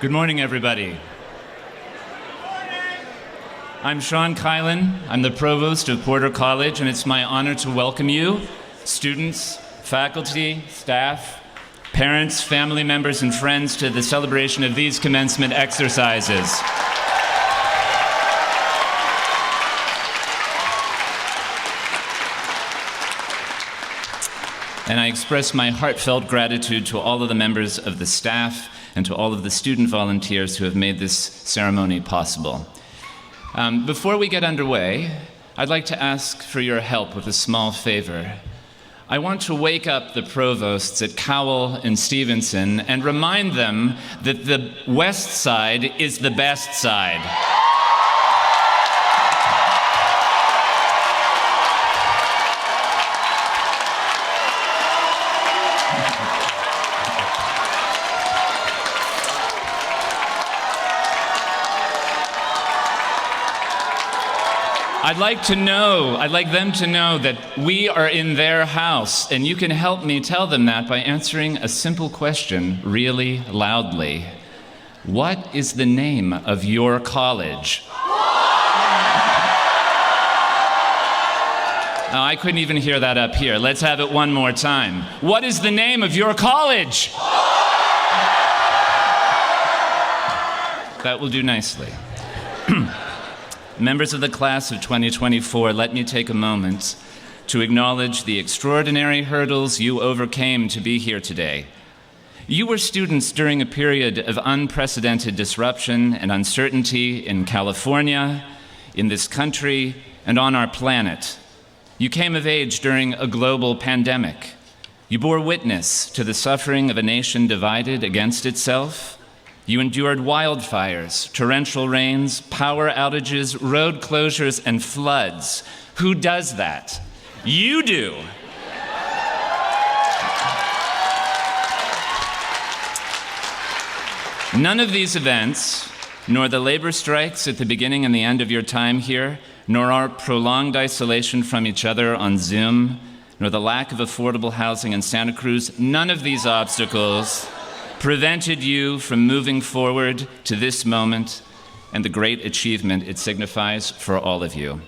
Good morning, everybody. I'm Sean Kylan. I'm the provost of Porter College, and it's my honor to welcome you, students, faculty, staff, parents, family members, and friends to the celebration of these commencement exercises. And I express my heartfelt gratitude to all of the members of the staff and to all of the student volunteers who have made this ceremony possible. Before we get underway, I'd like to ask for your help with a small favor. I want to wake up the provosts at Cowell and Stevenson and remind them that the West Side is the best side. I'd like them to know that we are in their house, and you can help me tell them that by answering a simple question really loudly. What is the name of your college? Oh, I couldn't even hear that up here. Let's have it one more time. What is the name of your college? That will do nicely. Members of the class of 2024, let me take a moment to acknowledge the extraordinary hurdles you overcame to be here today. You were students during a period of unprecedented disruption and uncertainty in California, in this country, and on our planet. You came of age during a global pandemic. You bore witness to the suffering of a nation divided against itself. You endured wildfires, torrential rains, power outages, road closures, and floods. Who does that? You do. None of these events, nor the labor strikes at the beginning and the end of your time here, nor our prolonged isolation from each other on Zoom, nor the lack of affordable housing in Santa Cruz, none of these obstacles prevented you from moving forward to this moment and the great achievement it signifies for all of you.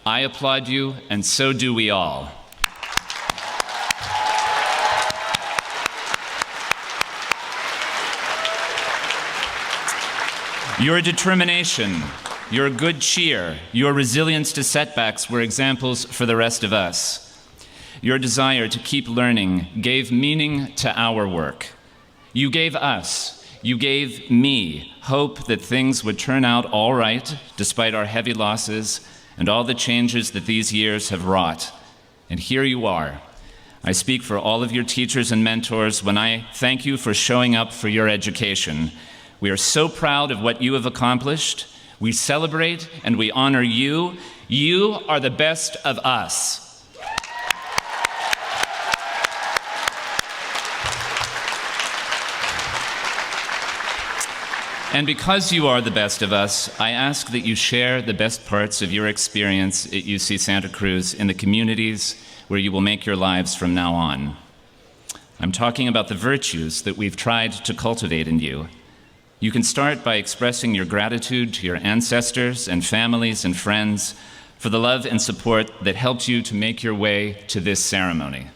I applaud you, and so do we all. Your determination, your good cheer, your resilience to setbacks were examples for the rest of us. Your desire to keep learning gave meaning to our work. You gave us, you gave me, hope that things would turn out all right despite our heavy losses and all the changes that these years have wrought. And here you are. I speak for all of your teachers and mentors when I thank you for showing up for your education. We are so proud of what you have accomplished. We celebrate and we honor you. You are the best of us. And because you are the best of us, I ask that you share the best parts of your experience at UC Santa Cruz in the communities where you will make your lives from now on. I'm talking about the virtues that we've tried to cultivate in you. You can start by expressing your gratitude to your ancestors and families and friends for the love and support that helped you to make your way to this ceremony.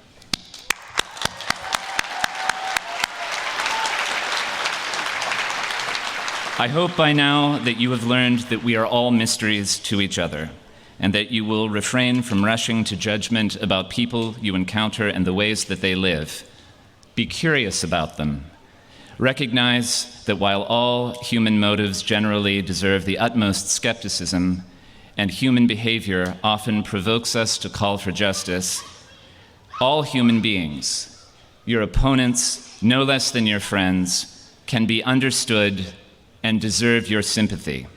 I hope by now that you have learned that we are all mysteries to each other, and that you will refrain from rushing to judgment about people you encounter and the ways that they live. Be curious about them. Recognize that while all human motives generally deserve the utmost skepticism, and human behavior often provokes us to call for justice, all human beings, your opponents no less than your friends, can be understood and deserve your sympathy.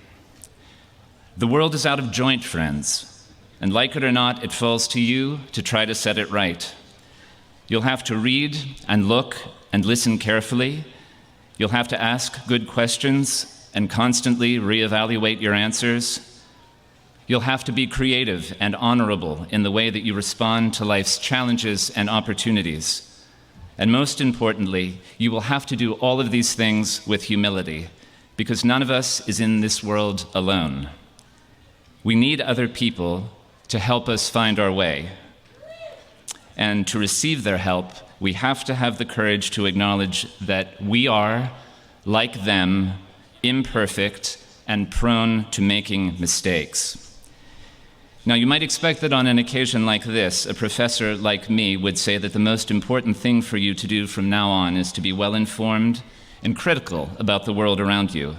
The world is out of joint, friends, and like it or not, it falls to you to try to set it right. You'll have to read and look and listen carefully. You'll have to ask good questions and constantly reevaluate your answers. You'll have to be creative and honorable in the way that you respond to life's challenges and opportunities. And most importantly, you will have to do all of these things with humility, because none of us is in this world alone. We need other people to help us find our way. And to receive their help, we have to have the courage to acknowledge that we are, like them, imperfect and prone to making mistakes. Now, you might expect that on an occasion like this, a professor like me would say that the most important thing for you to do from now on is to be well-informed and critical about the world around you.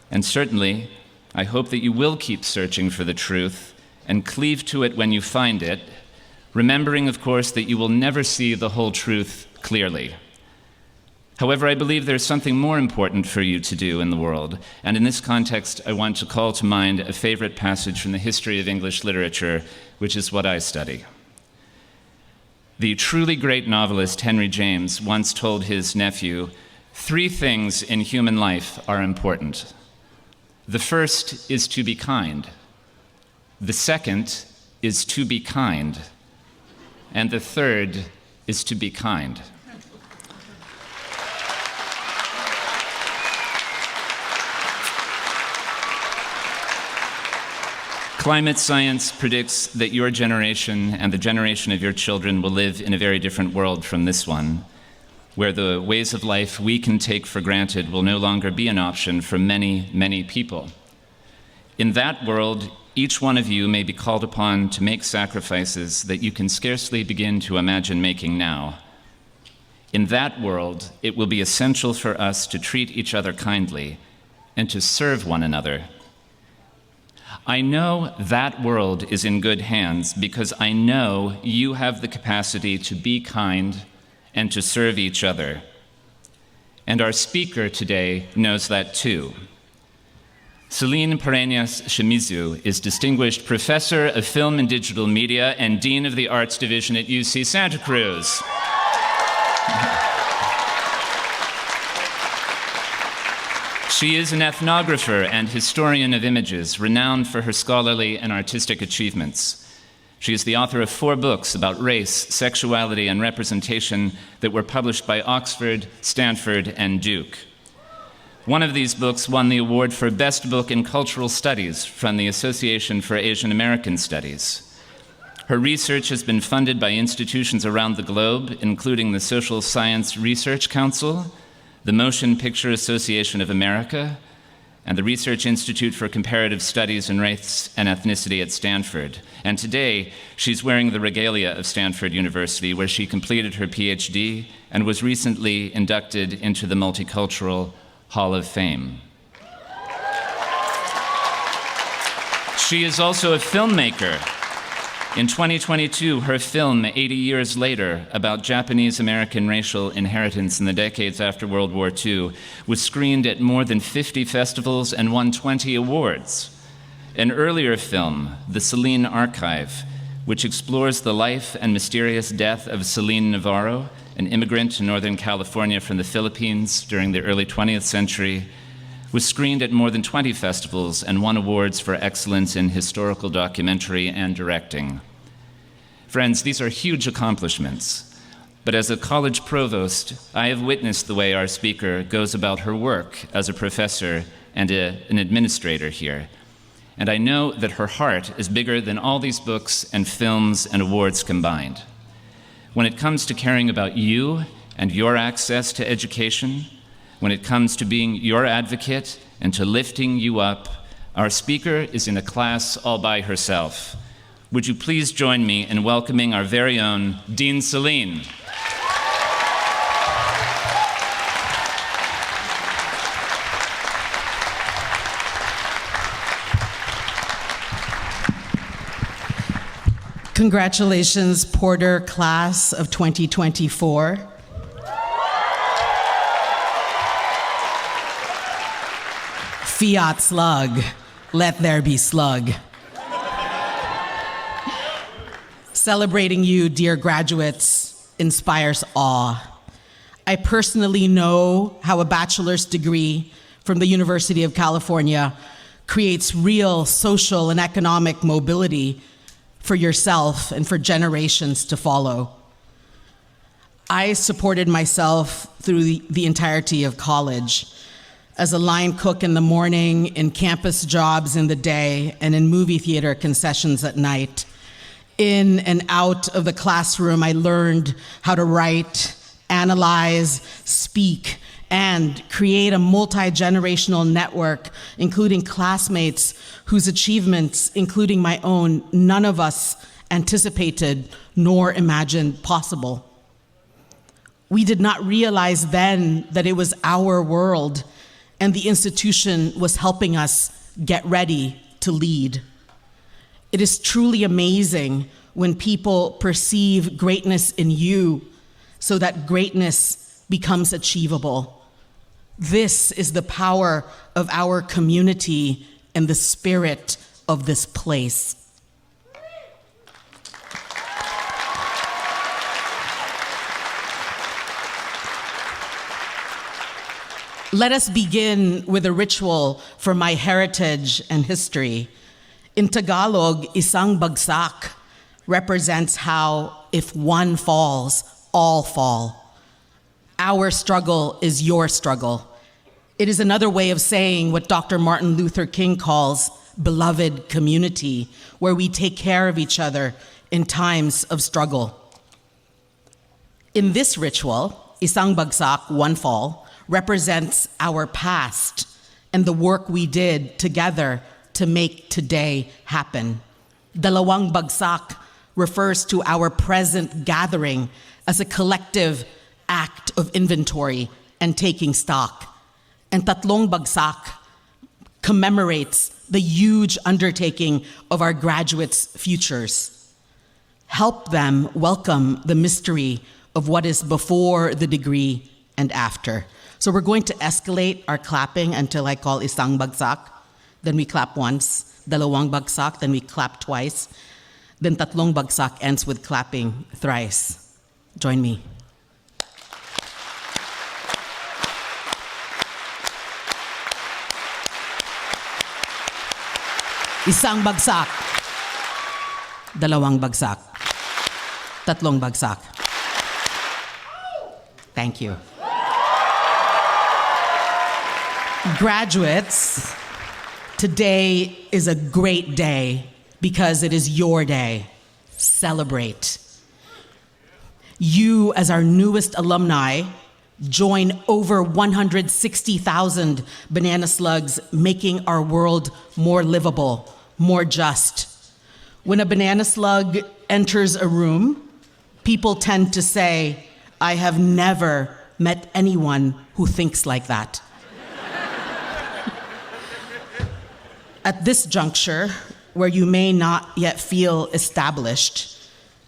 And certainly, I hope that you will keep searching for the truth and cleave to it when you find it, remembering, of course, that you will never see the whole truth clearly. However, I believe there's something more important for you to do in the world, and in this context, I want to call to mind a favorite passage from the history of English literature, which is what I study. The truly great novelist Henry James once told his nephew, "3 things in human life are important. The first is to be kind. The second is to be kind. And the third is to be kind." Climate science predicts that your generation and the generation of your children will live in a very different world from this one, where the ways of life we can take for granted will no longer be an option for many, many people. In that world, each one of you may be called upon to make sacrifices that you can scarcely begin to imagine making now. In that world, it will be essential for us to treat each other kindly and to serve one another. I know that world is in good hands because I know you have the capacity to be kind and to serve each other. And our speaker today knows that too. Celine Pereñas Shimizu is Distinguished Professor of Film and Digital Media and Dean of the Arts Division at UC Santa Cruz. She is an ethnographer and historian of images, renowned for her scholarly and artistic achievements. She is the author of 4 books about race, sexuality, and representation that were published by Oxford, Stanford, and Duke. One of these books won the award for Best Book in Cultural Studies from the Association for Asian American Studies. Her research has been funded by institutions around the globe, including the Social Science Research Council, the Motion Picture Association of America, and the Research Institute for Comparative Studies in Race and Ethnicity at Stanford. And today, she's wearing the regalia of Stanford University, where she completed her PhD and was recently inducted into the Multicultural Hall of Fame. She is also a filmmaker. In 2022, her film, 80 Years Later, about Japanese-American racial inheritance in the decades after World War II, was screened at more than 50 festivals and won 20 awards. An earlier film, The Celine Archive, which explores the life and mysterious death of Celine Navarro, an immigrant to Northern California from the Philippines during the early 20th century, was screened at more than 20 festivals and won awards for excellence in historical documentary and directing. Friends, these are huge accomplishments, but as a college provost, I have witnessed the way our speaker goes about her work as a professor and an administrator here. And I know that her heart is bigger than all these books and films and awards combined. When it comes to caring about you and your access to education, when it comes to being your advocate and to lifting you up, our speaker is in a class all by herself. Would you please join me in welcoming our very own Dean Celine? Congratulations, Porter class of 2024. Fiat slug, let there be slug. Celebrating you, dear graduates, inspires awe. I personally know how a bachelor's degree from the University of California creates real social and economic mobility for yourself and for generations to follow. I supported myself through the entirety of college. as a line cook in the morning, in campus jobs in the day, and in movie theater concessions at night. In and out of the classroom, I learned how to write, analyze, speak, and create a multi-generational network, including classmates whose achievements, including my own, none of us anticipated nor imagined possible. We did not realize then that it was our world, and the institution was helping us get ready to lead. It is truly amazing when people perceive greatness in you so that greatness becomes achievable. This is the power of our community and the spirit of this place. Let us begin with a ritual for my heritage and history. In Tagalog, isang bagsak represents how if one falls, all fall. Our struggle is your struggle. It is another way of saying what Dr. Martin Luther King calls beloved community, where we take care of each other in times of struggle. In this ritual, isang bagsak, one fall, represents our past and the work we did together to make today happen. Dalawang bagsak refers to our present gathering as a collective act of inventory and taking stock. And tatlong bagsak commemorates the huge undertaking of our graduates' futures. Help them welcome the mystery of what is before the degree and after. So we're going to escalate our clapping until I call isang bagsak. Then we clap once. Dalawang bagsak, then we clap twice. Then tatlong bagsak ends with clapping thrice. Join me. Isang bagsak. Dalawang bagsak. Tatlong bagsak. Thank you. Graduates, today is a great day because it is your day. Celebrate. You, as our newest alumni, join over 160,000 banana slugs, making our world more livable, more just. When a banana slug enters a room, people tend to say, "I have never met anyone who thinks like that." At this juncture, where you may not yet feel established,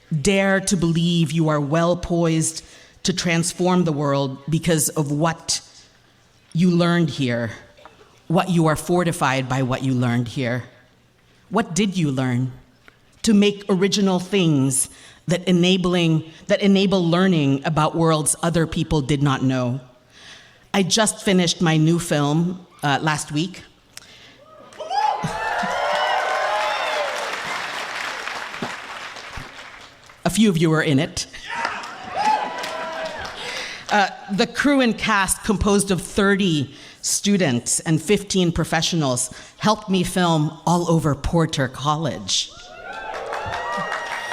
dare to believe you are well poised to transform the world because of what you learned here, what you are fortified by what you learned here. What did you learn? To make original things that enable learning about worlds other people did not know. I just finished my new film last week. A few of you were in it. The crew and cast, composed of 30 students and 15 professionals, helped me film all over Porter College.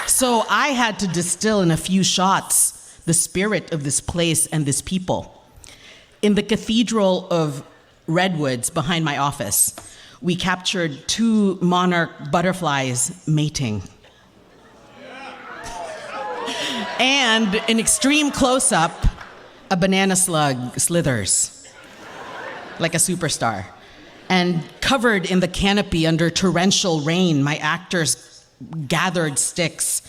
So I had to distill in a few shots the spirit of this place and this people. In the Cathedral of Redwoods behind my office, we captured 2 monarch butterflies mating. And in extreme close-up, a banana slug slithers like a superstar. And covered in the canopy under torrential rain, my actors gathered sticks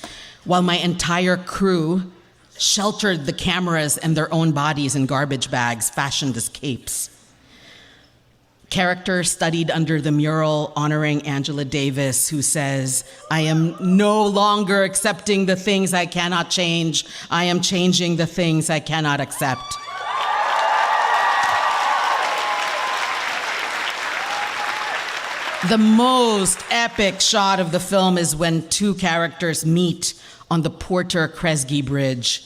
while my entire crew sheltered the cameras and their own bodies in garbage bags fashioned as capes. Characters studied under the mural honoring Angela Davis, who says, "I am no longer accepting the things I cannot change. I am changing the things I cannot accept." The most epic shot of the film is when 2 characters meet on the Porter Kresge Bridge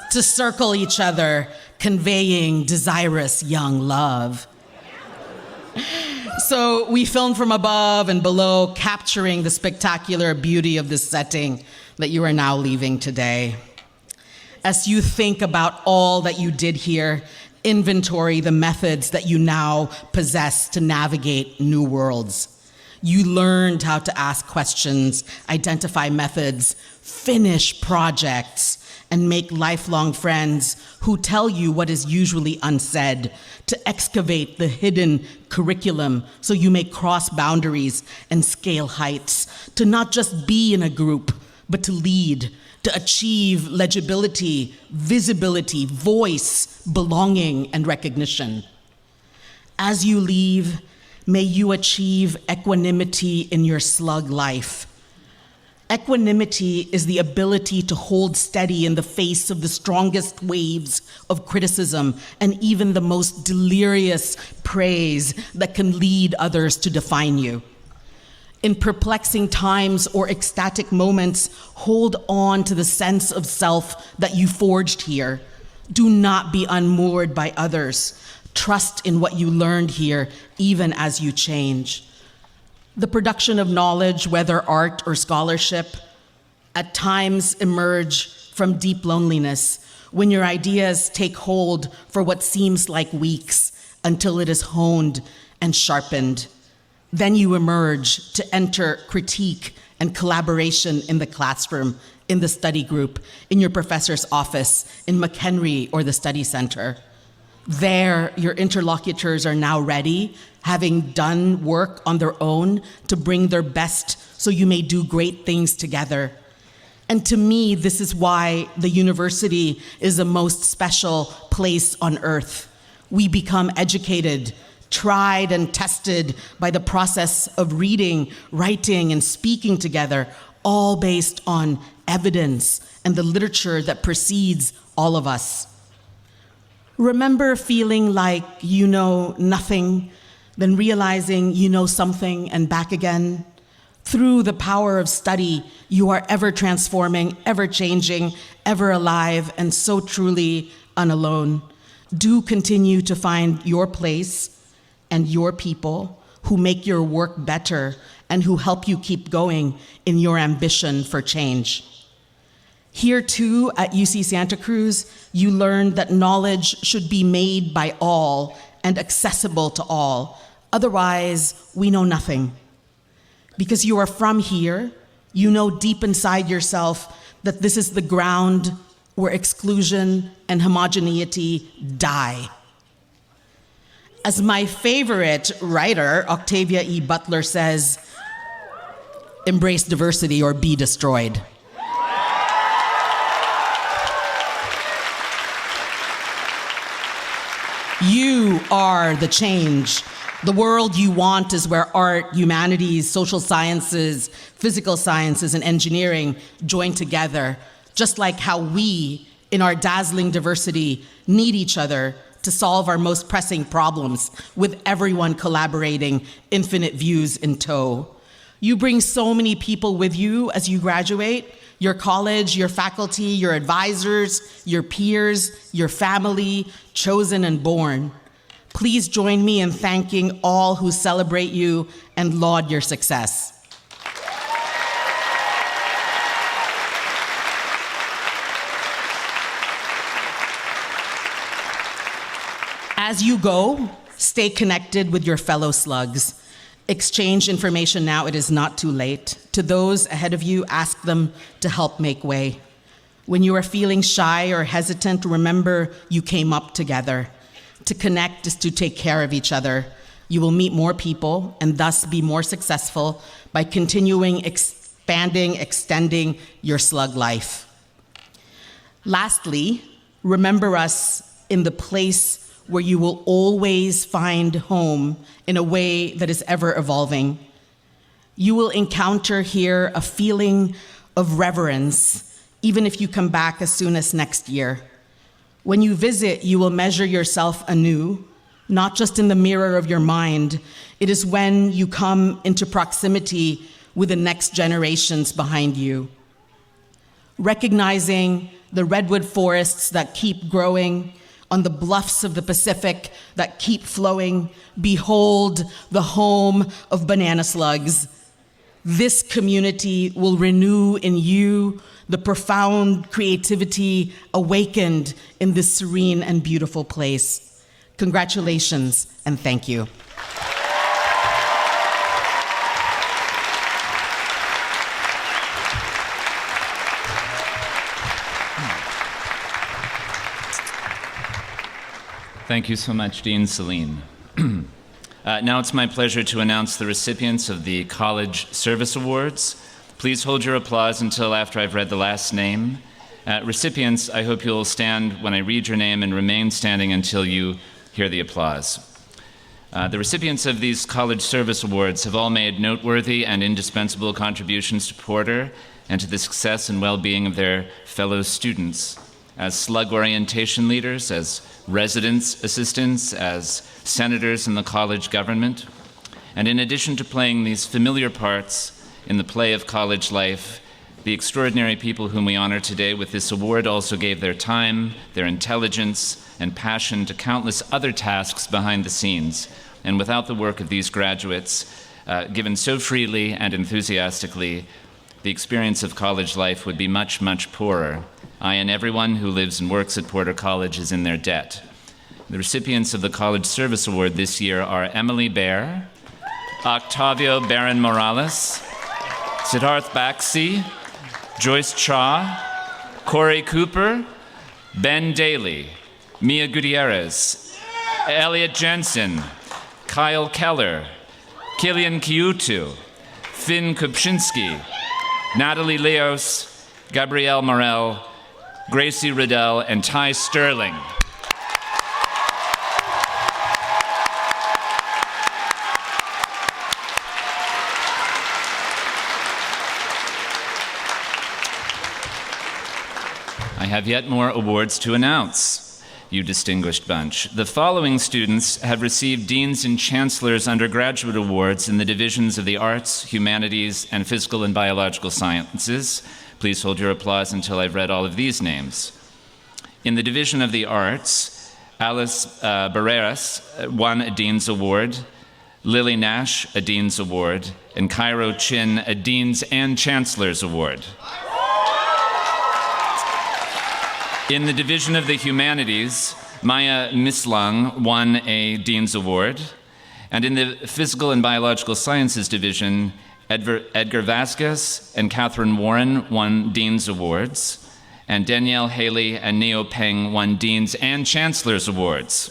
to circle each other, conveying desirous young love. So we filmed from above and below, capturing the spectacular beauty of this setting that you are now leaving today. As you think about all that you did here, inventory the methods that you now possess to navigate new worlds. You learned how to ask questions, identify methods, finish projects, and make lifelong friends who tell you what is usually unsaid, to excavate the hidden curriculum so you may cross boundaries and scale heights, to not just be in a group, but to lead, to achieve legibility, visibility, voice, belonging, and recognition. As you leave, may you achieve equanimity in your slug life. Equanimity is the ability to hold steady in the face of the strongest waves of criticism and even the most delirious praise that can lead others to define you. In perplexing times or ecstatic moments, hold on to the sense of self that you forged here. Do not be unmoored by others. Trust in what you learned here, even as you change. The production of knowledge, whether art or scholarship, at times emerge from deep loneliness when your ideas take hold for what seems like weeks until it is honed and sharpened. Then you emerge to enter critique and collaboration in the classroom, in the study group, in your professor's office, in McHenry or the study center. There, your interlocutors are now ready, having done work on their own to bring their best so you may do great things together. And to me, this is why the university is the most special place on earth. We become educated, tried and tested by the process of reading, writing, and speaking together, all based on evidence and the literature that precedes all of us. Remember feeling like you know nothing, then realizing you know something and back again? Through the power of study, you are ever transforming, ever changing, ever alive, and so truly unalone. Do continue to find your place and your people who make your work better and who help you keep going in your ambition for change. Here too, at UC Santa Cruz, you learned that knowledge should be made by all and accessible to all. Otherwise, we know nothing. Because you are from here, you know deep inside yourself that this is the ground where exclusion and homogeneity die. As my favorite writer, Octavia E. Butler, says, embrace diversity or be destroyed. You are the change. The world you want is where art, humanities, social sciences, physical sciences, and engineering join together, just like how we, in our dazzling diversity, need each other to solve our most pressing problems, with everyone collaborating, infinite views in tow. You bring so many people with you as you graduate: your college, your faculty, your advisors, your peers, your family, chosen and born. Please join me in thanking all who celebrate you and laud your success. As you go, stay connected with your fellow slugs. Exchange information now, it is not too late. To those ahead of you, ask them to help make way. When you are feeling shy or hesitant, remember you came up together. To connect is to take care of each other. You will meet more people and thus be more successful by continuing, expanding, extending your slug life. Lastly, remember us in the place where you will always find home in a way that is ever evolving. You will encounter here a feeling of reverence, even if you come back as soon as next year. When you visit, you will measure yourself anew, not just in the mirror of your mind. It is when you come into proximity with the next generations behind you. Recognizing the redwood forests that keep growing, on the bluffs of the Pacific that keep flowing, behold the home of banana slugs. This community will renew in you the profound creativity awakened in this serene and beautiful place. Congratulations and thank you. Thank you so much, Dean Celine. Now it's my pleasure to announce the recipients of the College Service Awards. Please hold your applause until after I've read the last name. Recipients, I hope you'll stand when I read your name and remain standing until you hear the applause. The recipients of these College Service Awards have all made noteworthy and indispensable contributions to Porter and to the success and well-being of their fellow students. As slug orientation leaders, as residence assistants, as senators in the college government. And in addition to playing these familiar parts in the play of college life, the extraordinary people whom we honor today with this award also gave their time, their intelligence, and passion to countless other tasks behind the scenes. And without the work of these graduates, given so freely and enthusiastically, the experience of college life would be much, much poorer. I and everyone who lives and works at Porter College is in their debt. The recipients of the College Service Award this year are Emily Baer, Octavio Barron Morales, Siddharth Baxi, Joyce Cha, Corey Cooper, Ben Daly, Mia Gutierrez, Elliot Jensen, Kyle Keller, Kilian Kiutu, Finn Kupczynski, Natalie Leos, Gabrielle Morel, Gracie Riddell, and Ty Sterling. I have yet more awards to announce, you distinguished bunch. The following students have received Deans and Chancellors undergraduate awards in the divisions of the Arts, Humanities, and Physical and Biological Sciences. Please hold your applause until I've read all of these names. In the Division of the Arts, Alice Barreras won a Dean's Award, Lily Nash a Dean's Award, and Cairo Chin a Dean's and Chancellor's Award. In the Division of the Humanities, Maya Mislang won a Dean's Award, and in the Physical and Biological Sciences Division, Edgar Vasquez and Catherine Warren won Dean's Awards, and Danielle Haley and Neo Peng won Dean's and Chancellor's Awards.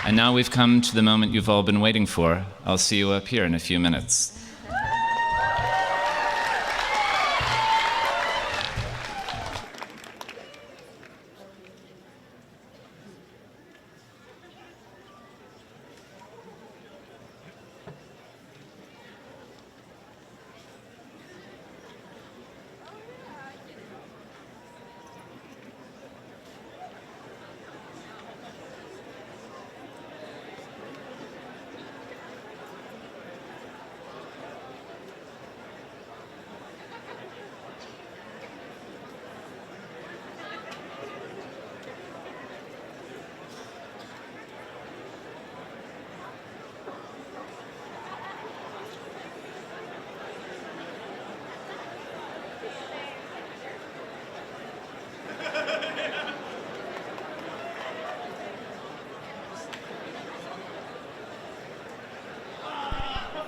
And now we've come to the moment you've all been waiting for. I'll see you up here in a few minutes.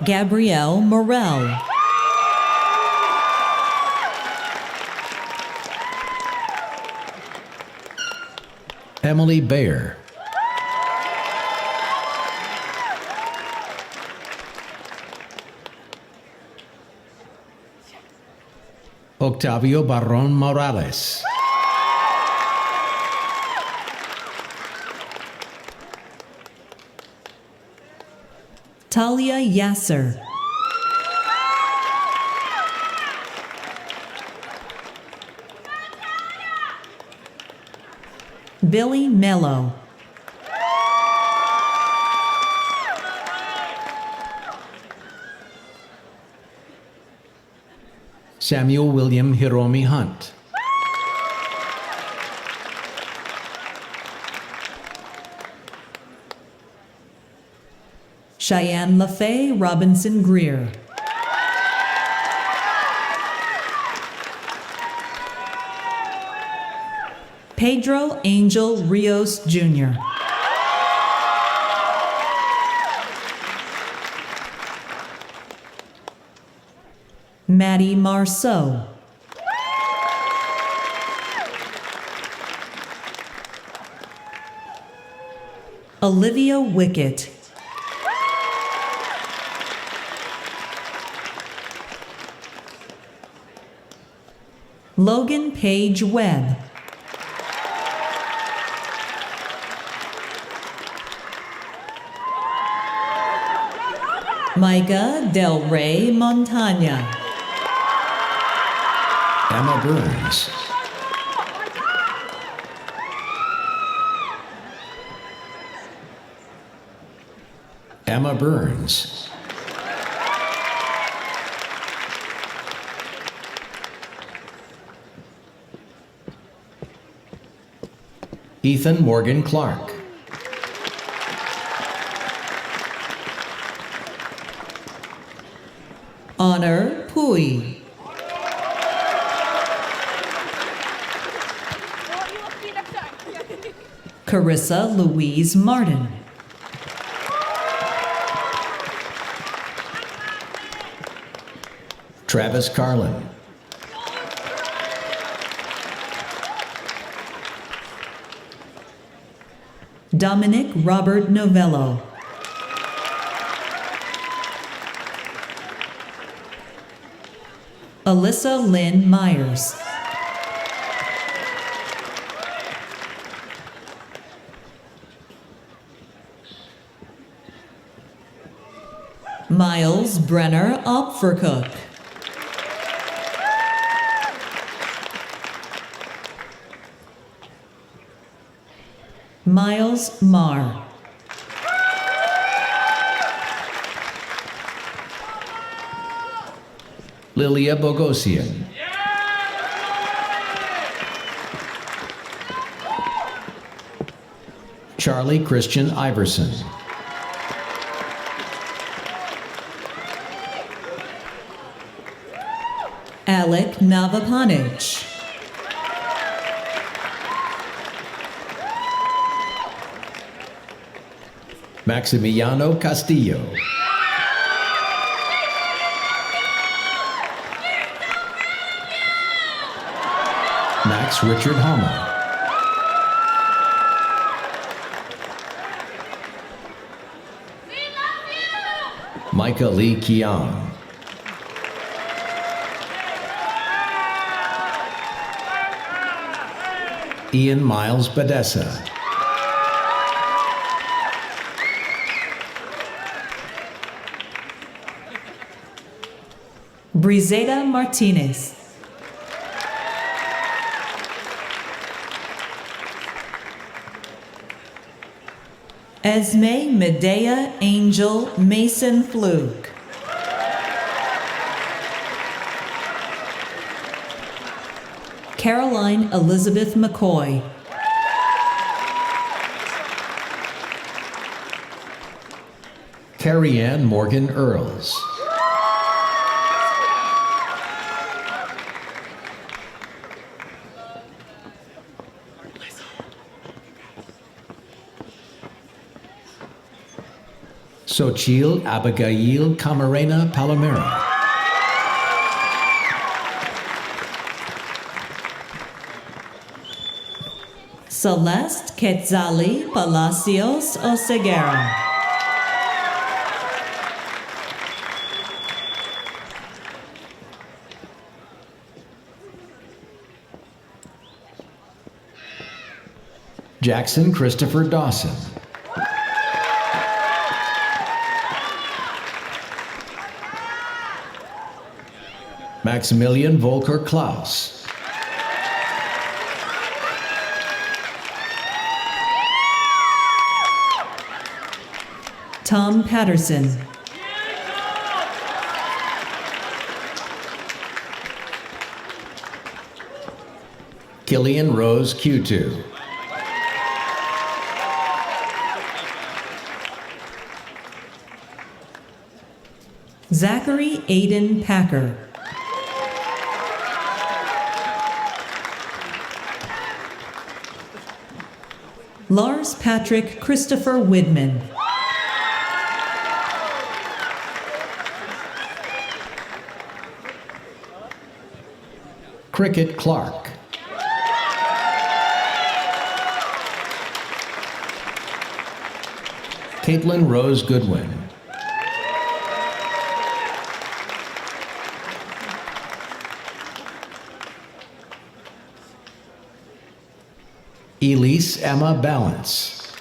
Gabrielle Morel. Emily Baer. Octavio Barron Morales. Talia Yasser. Billy Mello. Samuel William Hiromi Hunt. Cheyenne LaFay Robinson Greer. Pedro Angel Rios Jr. Maddie Marceau. Olivia Wickett. Logan Page Webb. Micah Del Rey Montagna. Emma Burns. Emma Burns. Ethan Morgan Clark. Honor Pui. Carissa Louise Martin. Travis Carlin. Dominic Robert Novello. Alyssa Lynn Myers. Miles Brenner Opfercook. Miles Marr. Lilia Bogosian. Charlie Christian Iverson. Alec Navapanich. Maximiliano Castillo. Max Richard Homa. Micah Lee Keong. Ian Miles Badessa. Brizeda Martinez. Esme Medea Angel Mason Fluke. Caroline Elizabeth McCoy. Carrie Ann Morgan Earls. Xochitl Abigail Camarena Palomera. Celeste Quetzali Palacios Oseguera. Jackson Christopher Dawson. Maximilian Volker Klaus. Tom Patterson. Killian Rose Q2. Zachary Aiden Packer. Lars Patrick Christopher Widman. Cricket Clark. Caitlin Rose Goodwin. Elise Emma Balance.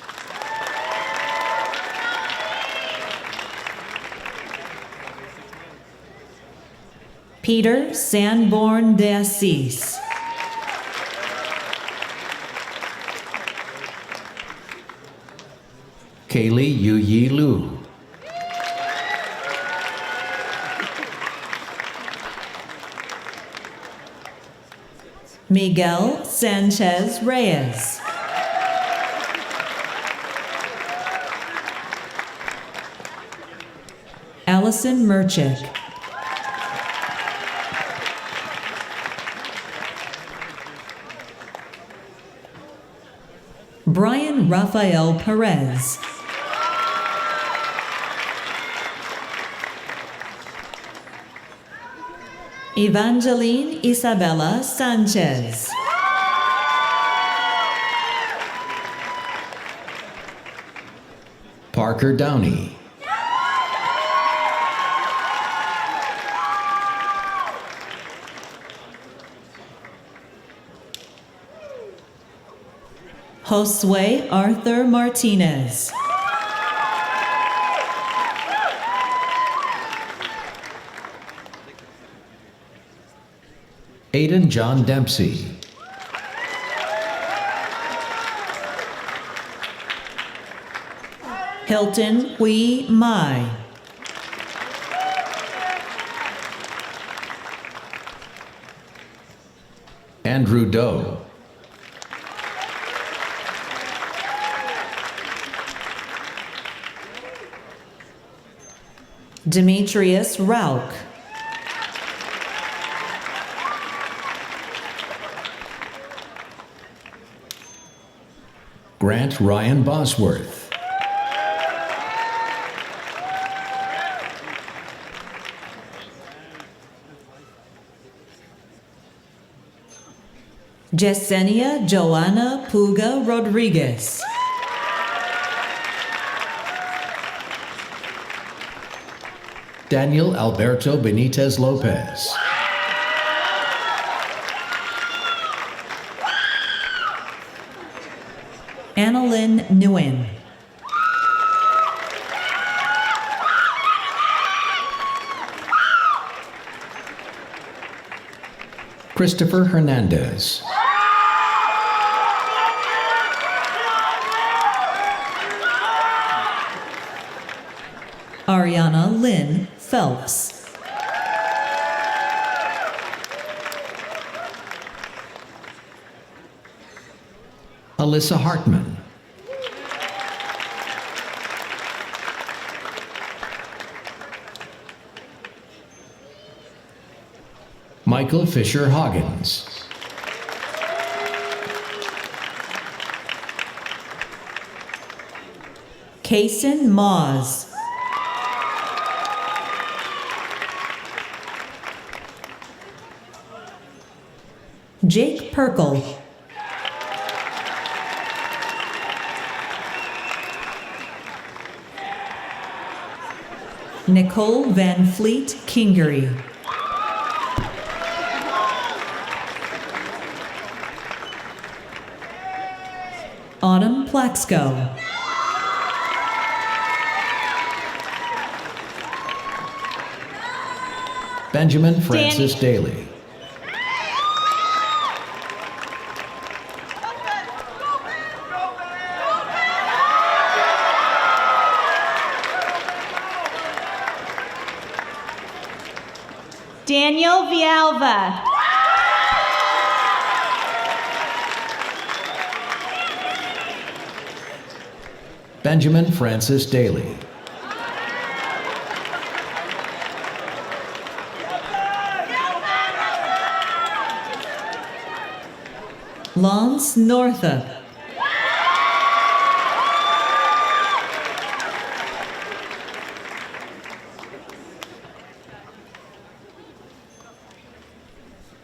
Peter Sanborn de Assis. Kaylee Yu Yi Lu. Miguel Sanchez Reyes. Allison Merchick. Brian Rafael Perez. Evangeline Isabella Sanchez. Parker Downey. Josue Arthur Martinez. Aiden John Dempsey. Hilton Hui Mai. Andrew Doe. Demetrius Rauch. Grant Ryan Bosworth. Yesenia Joanna Puga Rodriguez. Daniel Alberto Benitez Lopez. Annalyn Nguyen. Christopher Hernandez. Ariana Lynn Phelps. Alyssa Hartman. Michael Fisher Hoggins. Kaysen Moz. Jake Perkle. Nicole Van Fleet Kingery. Autumn Plaxco. Benjamin Francis Daly. Daniel Vialva. Benjamin Francis Daly. Lance Northup.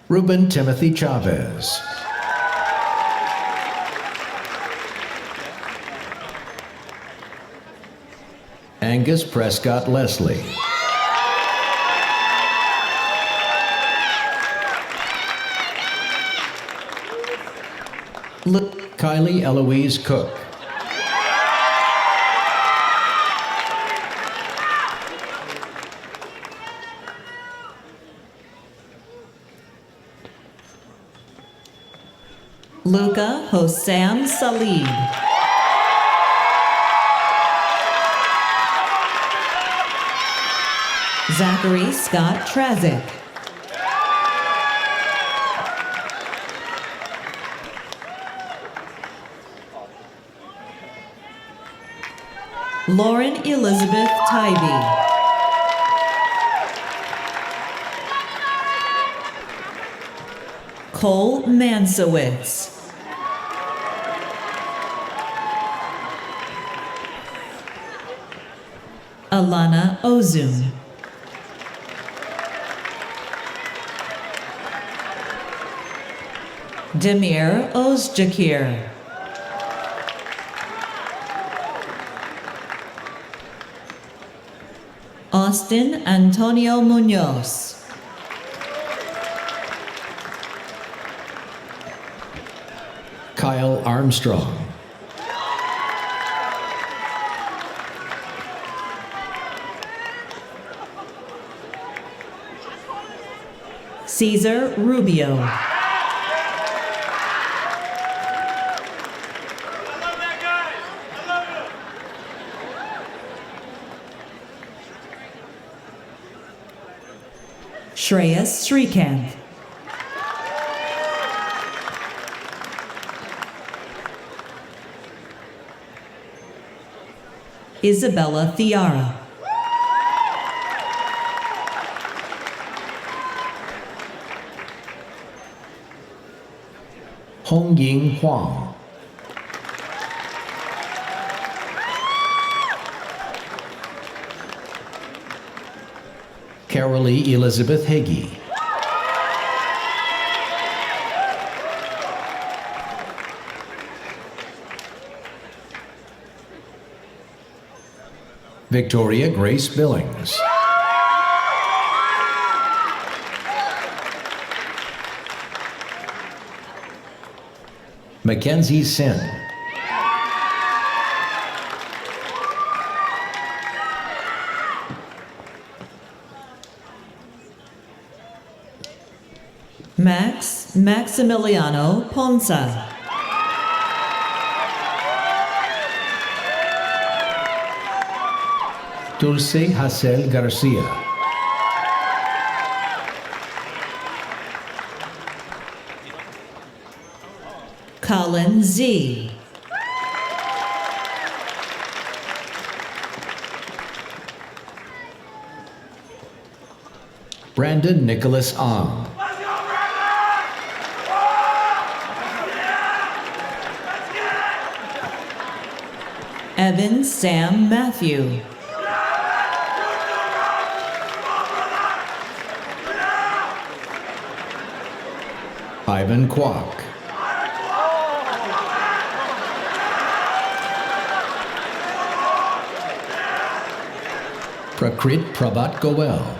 Ruben Timothy Chavez. Angus Prescott Leslie. Kylie Eloise Cook. Luca Hossam Salid. Zachary Scott Trazik. Lauren Elizabeth Tybee. Cole Mansowitz. Alana Ozun. Demir Ozjakir. Austin Antonio Munoz. Kyle Armstrong. Cesar Rubio. Shreyas Srikanth. Isabella Thiara. Hong Ying Huang. Carolee Elizabeth Hagee. Victoria Grace Billings. Mackenzie Sin. Max Maximiliano Ponsa. Dulce Hassel Garcia. Colin Z. Brandon Nicholas Ong. Evan Sam Matthew. Ivan Kwok. Prakrit Prabhat Goel.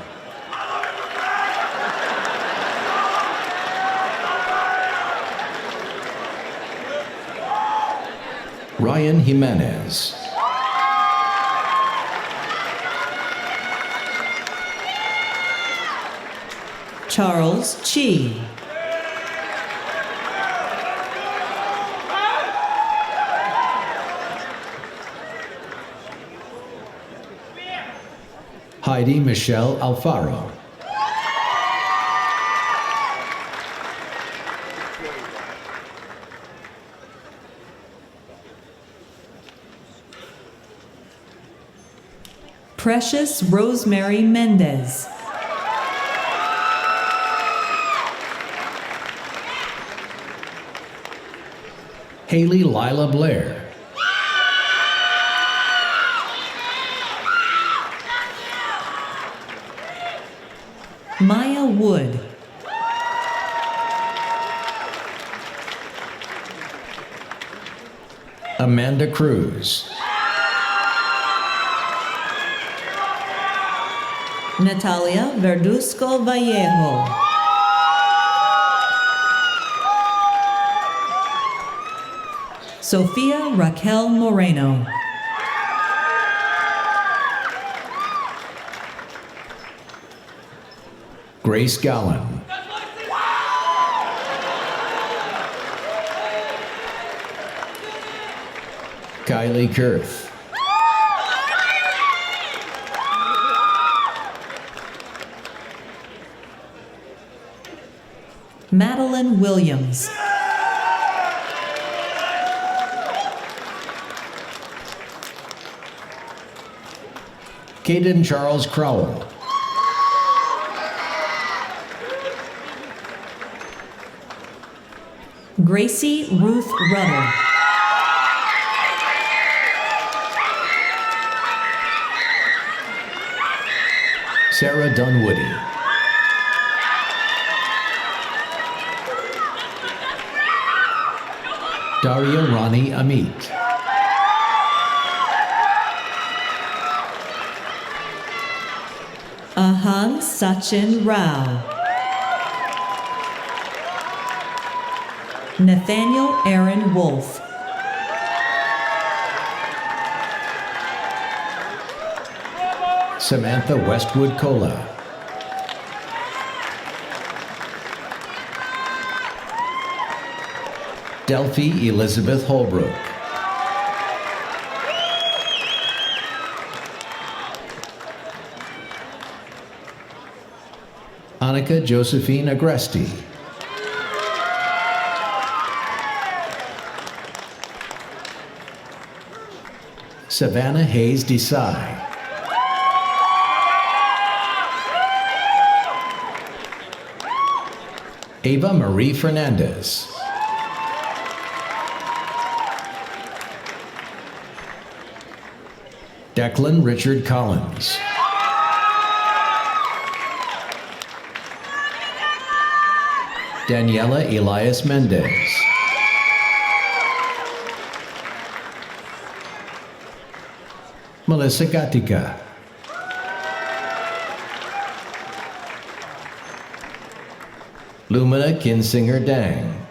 Ryan Jimenez. Charles Chi. Heidi Michelle Alfaro. Precious Rosemary Mendez. Haley Lila Blair. Maya Wood. Amanda Cruz. Natalia Verduzco Vallejo. Sofia Raquel Moreno. Grace Gallen. Kylie Kurth. Madeline Williams. Caden Charles Crowell. Gracie Ruth Rudder. Sarah Dunwoody. Daria Rani Amit. Ahan Sachin Rao. Nathaniel Aaron Wolf. Samantha Westwood Cola. Delphi Elizabeth Holbrook. Annika Josephine Agresti. Savannah Hayes Desai. Ava Marie Fernandez. Declan Richard Collins. Daniela Elias Mendez. Melissa Gatica. Lumina Kinsinger Dang.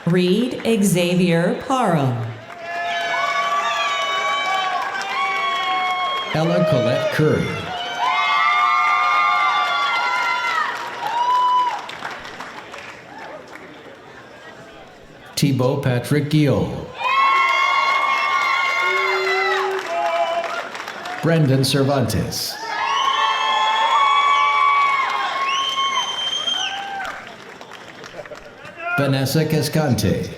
Reed Xavier Parham. Ella Colette Curry. Thibaut Patrick Guillaume. Brendan Cervantes. Vanessa Cascante.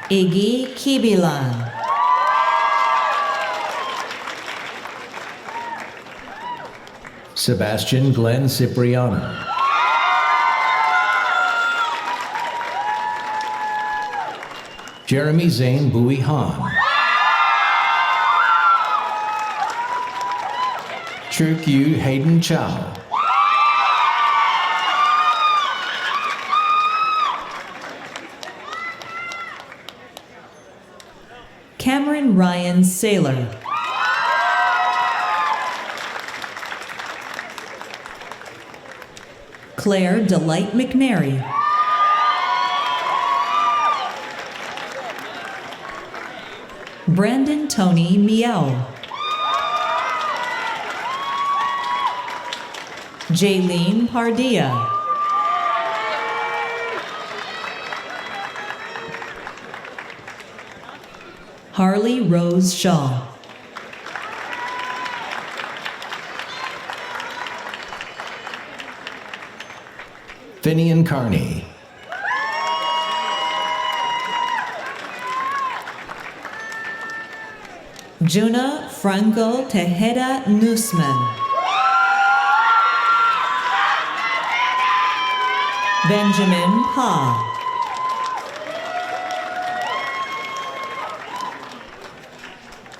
Iggy Kibilan. Sebastian Glenn Cipriano. Jeremy Zane Bowie Han. Chirkyu Hayden Chow. Cameron Ryan Saylor. Claire Delight McNary. Brandon Tony Miao. Jaylene Pardilla. Harley Rose Shaw. Finian Carney. Juna Franco Tejeda Nusman. Benjamin Pa.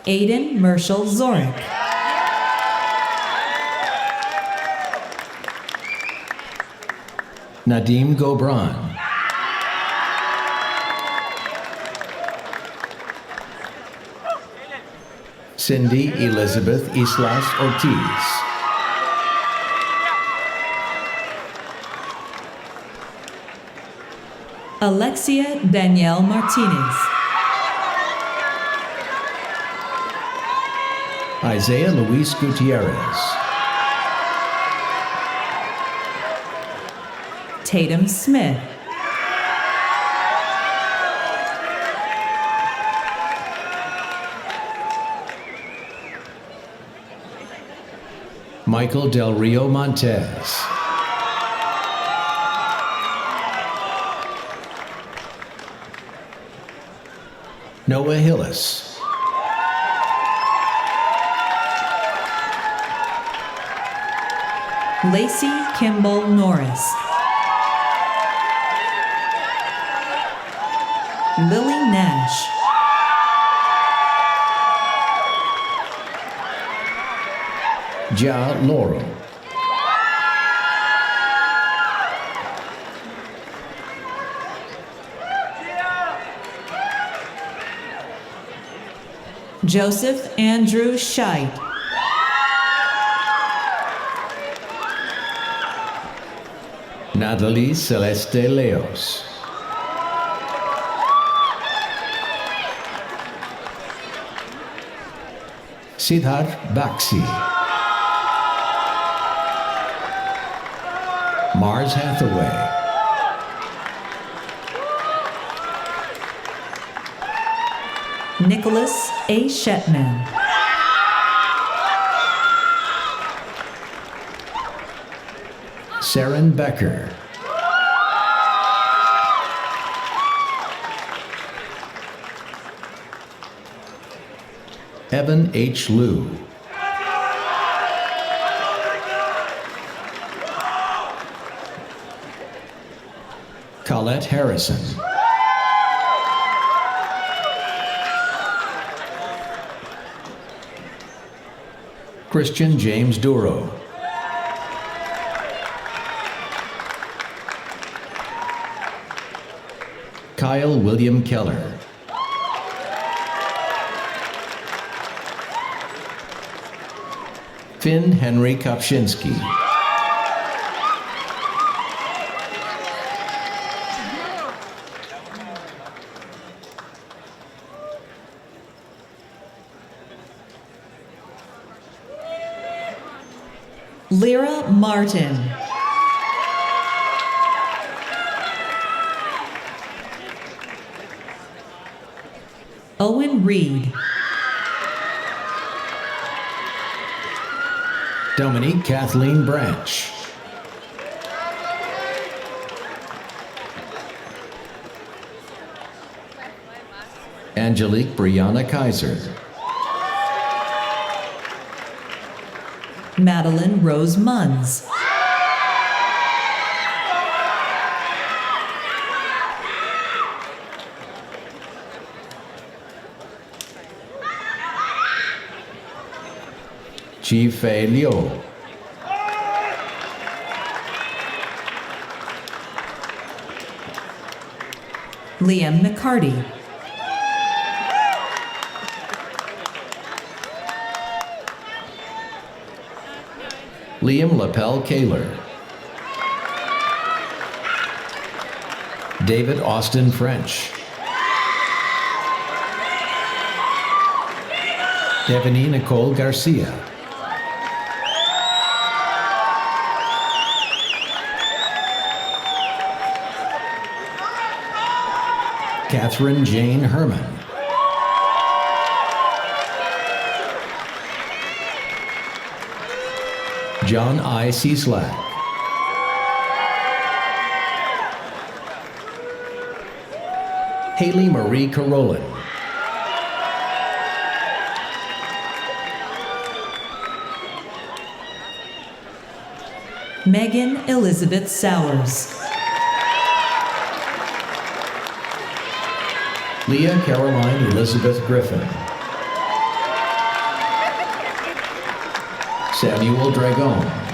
Aiden Merschel Zorik. Nadim Gobran. Cindy Elizabeth Islas Ortiz. Alexia Danielle Martinez. Isaiah Luis Gutierrez. Tatum Smith. Michael Del Rio Montez. Noah Hillis. Lacey Kimball Norris. Lily Nash. Ja Laurel. Joseph Andrew Scheid. Natalie Celeste Leos. Siddharth Baxi. Mars Hathaway. Nicholas A. Shetman. Saren Becker. Evan H. Liu. Colette Harrison. Christian James Duro. Kyle William Keller. Finn Henry Kopczynski. Lyra Martin. Owen Reed. Dominique Kathleen Branch. Angelique Brianna Kaiser. Madeline Rose Munns. Chi Fei Liu. Liam McCarty. Liam Lapel Kaler. David Austin French. Devanie Nicole Garcia. Catherine Jane Herman. John I. Cieslak. Haley Marie Carolin. Megan Elizabeth Sowers. Leah Caroline Elizabeth Griffin. Samuel Dragon.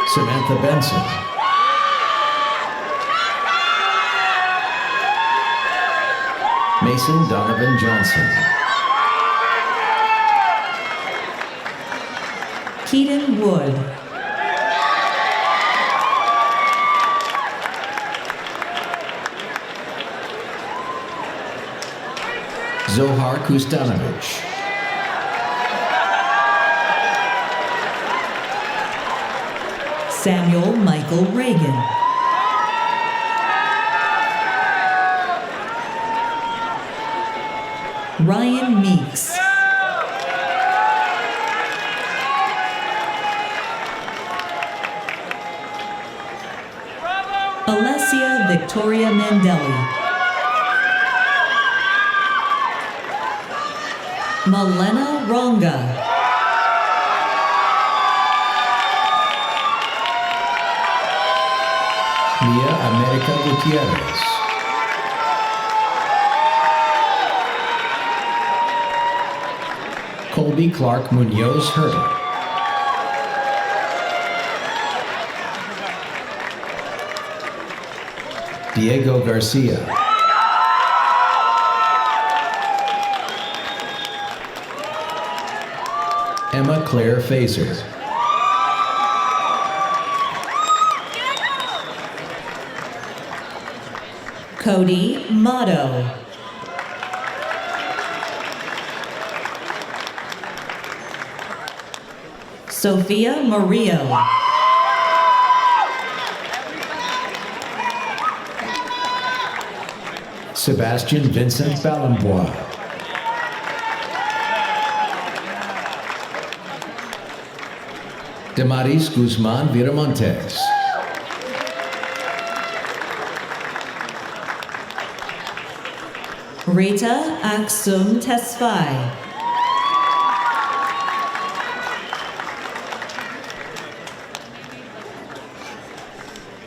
Samantha Benson. Mason Donovan Johnson. Keaton Wood. Zohar Kustanovich. Samuel Michael Reagan. Ryan Meeks. Alessia Victoria Mandelli. Malena Ronga. Mia America Gutierrez. Colby Clark Munoz Herter. Diego Garcia. Emma Claire Fazer. Cody Motto. Sophia Murillo. Sebastian Vincent Ballambois. Damaris Guzman Viramontes. Rita Aksum Tesfai.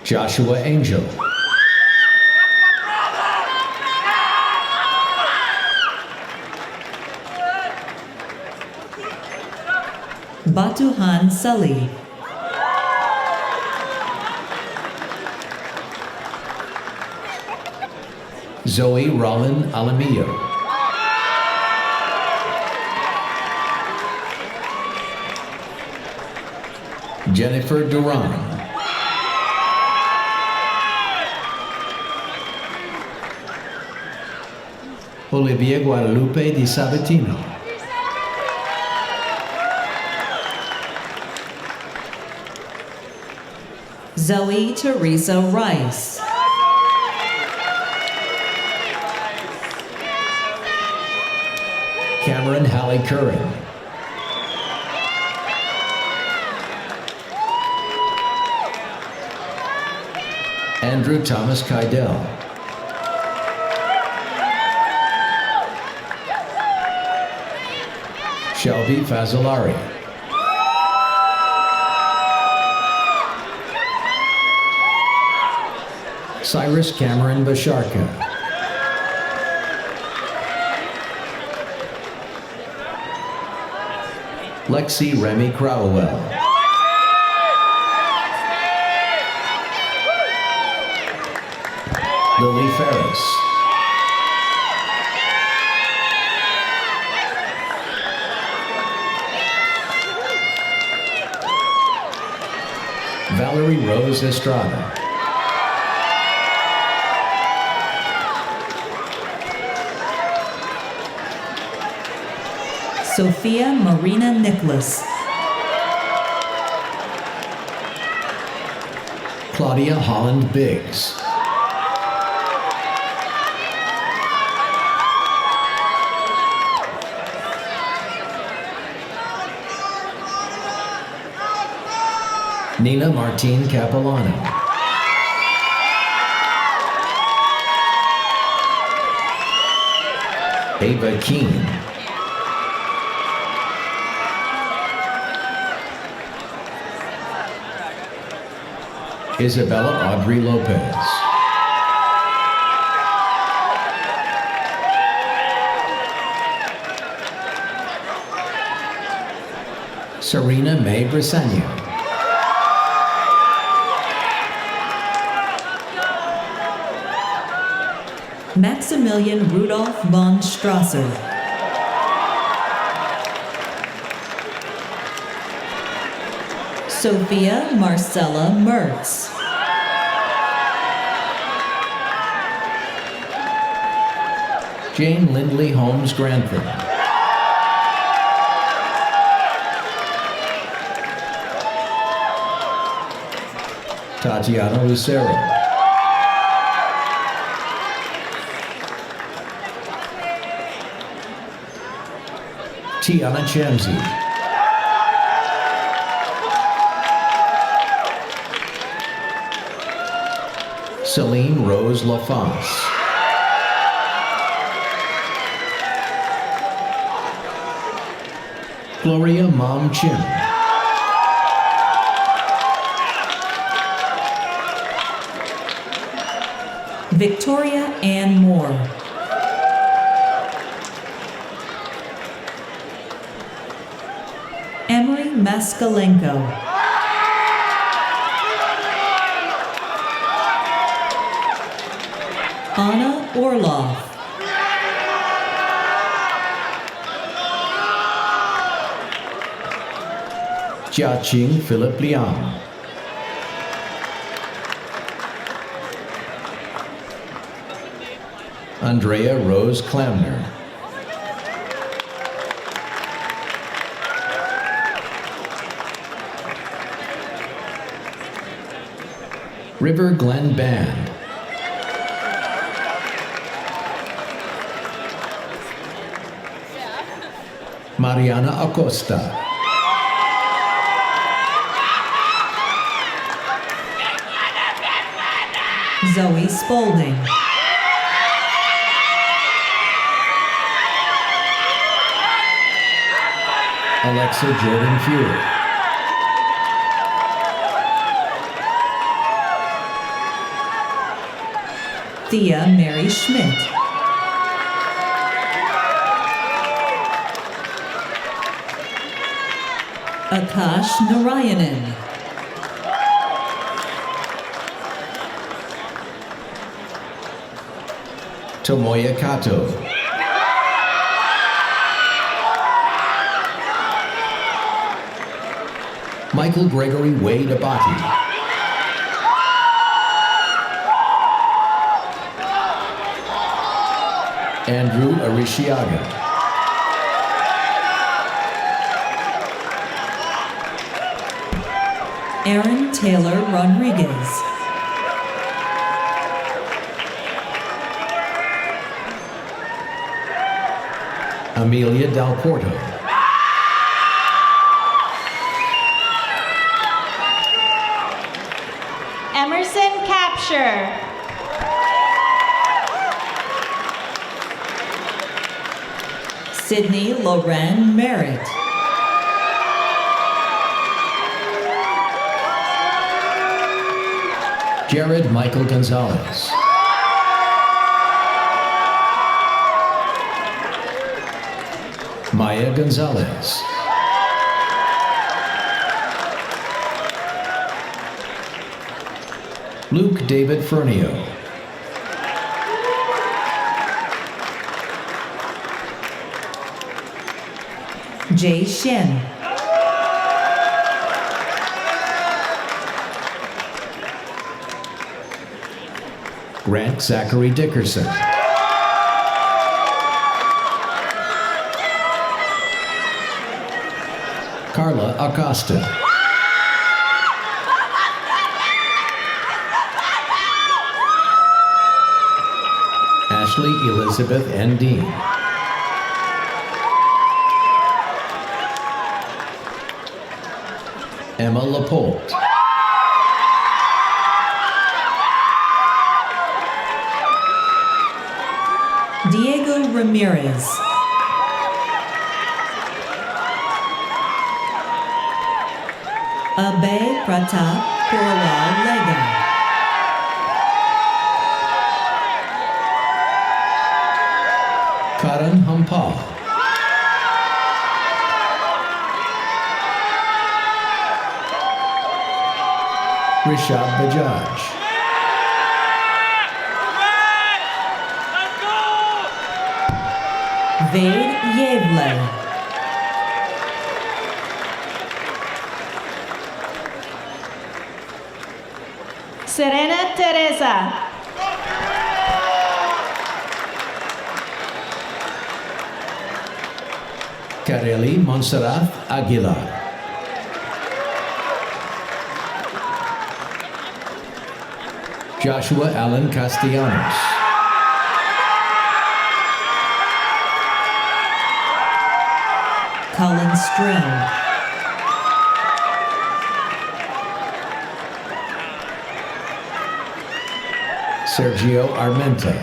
Joshua Angel. Batuhan Sully. Zoe Rollin Alamillo. Jennifer Duran. Olivia Guadalupe Di Sabatino. Zoe Teresa Rice. Cameron Hallie Curran. Andrew Thomas Kydell. Shelby Fazzolari. Cyrus Cameron Basharka. Lexi Remy Crowell. Lily Ferris. Valerie Rose Estrada. Sophia Marina Nicholas. Claudia Holland Biggs. Nina Martine Capilano. Ava Keene. Isabella Audrey Lopez. Serena May Briseno. Maximilian Rudolph von Strasser. Sophia Marcella Mertz. Jane Lindley Holmes Grantham. Tatiana Lucero. Tiana Chamsey. Celine Rose LaFosse. Gloria Mom Chim. Victoria Ann Moore. Emery Maskalenko. Anna Orloff. Jiaqing Philip Liang. Andrea Rose Clamner. River Glen Band. Mariana Acosta. Zoe Spaulding. Alexa Jordan Fuhr. Thea Mary Schmidt. Akash Narayanan. Tomoya Kato. Michael Gregory Wade Abati. Andrew Arishiaga. Aaron Taylor Rodriguez. Amelia Del Porto. Emerson Capture. Sydney Loren Merritt. Jared Michael Gonzalez. Maya Gonzalez. Luke David Fernio. Jay Shen. Grant Zachary Dickerson. Carla Acosta. Ashley Elizabeth N. Dean. Emma Lapolte. Diego Ramirez. Abhay Pratap Purwal Lega. Karan Hampal. Rishab Bajaj. Ved Yevle. Serena Teresa. Kareli Montserrat Aguilar. Joshua Allen Castellanos. Colin Stroud. Sergio Armenta.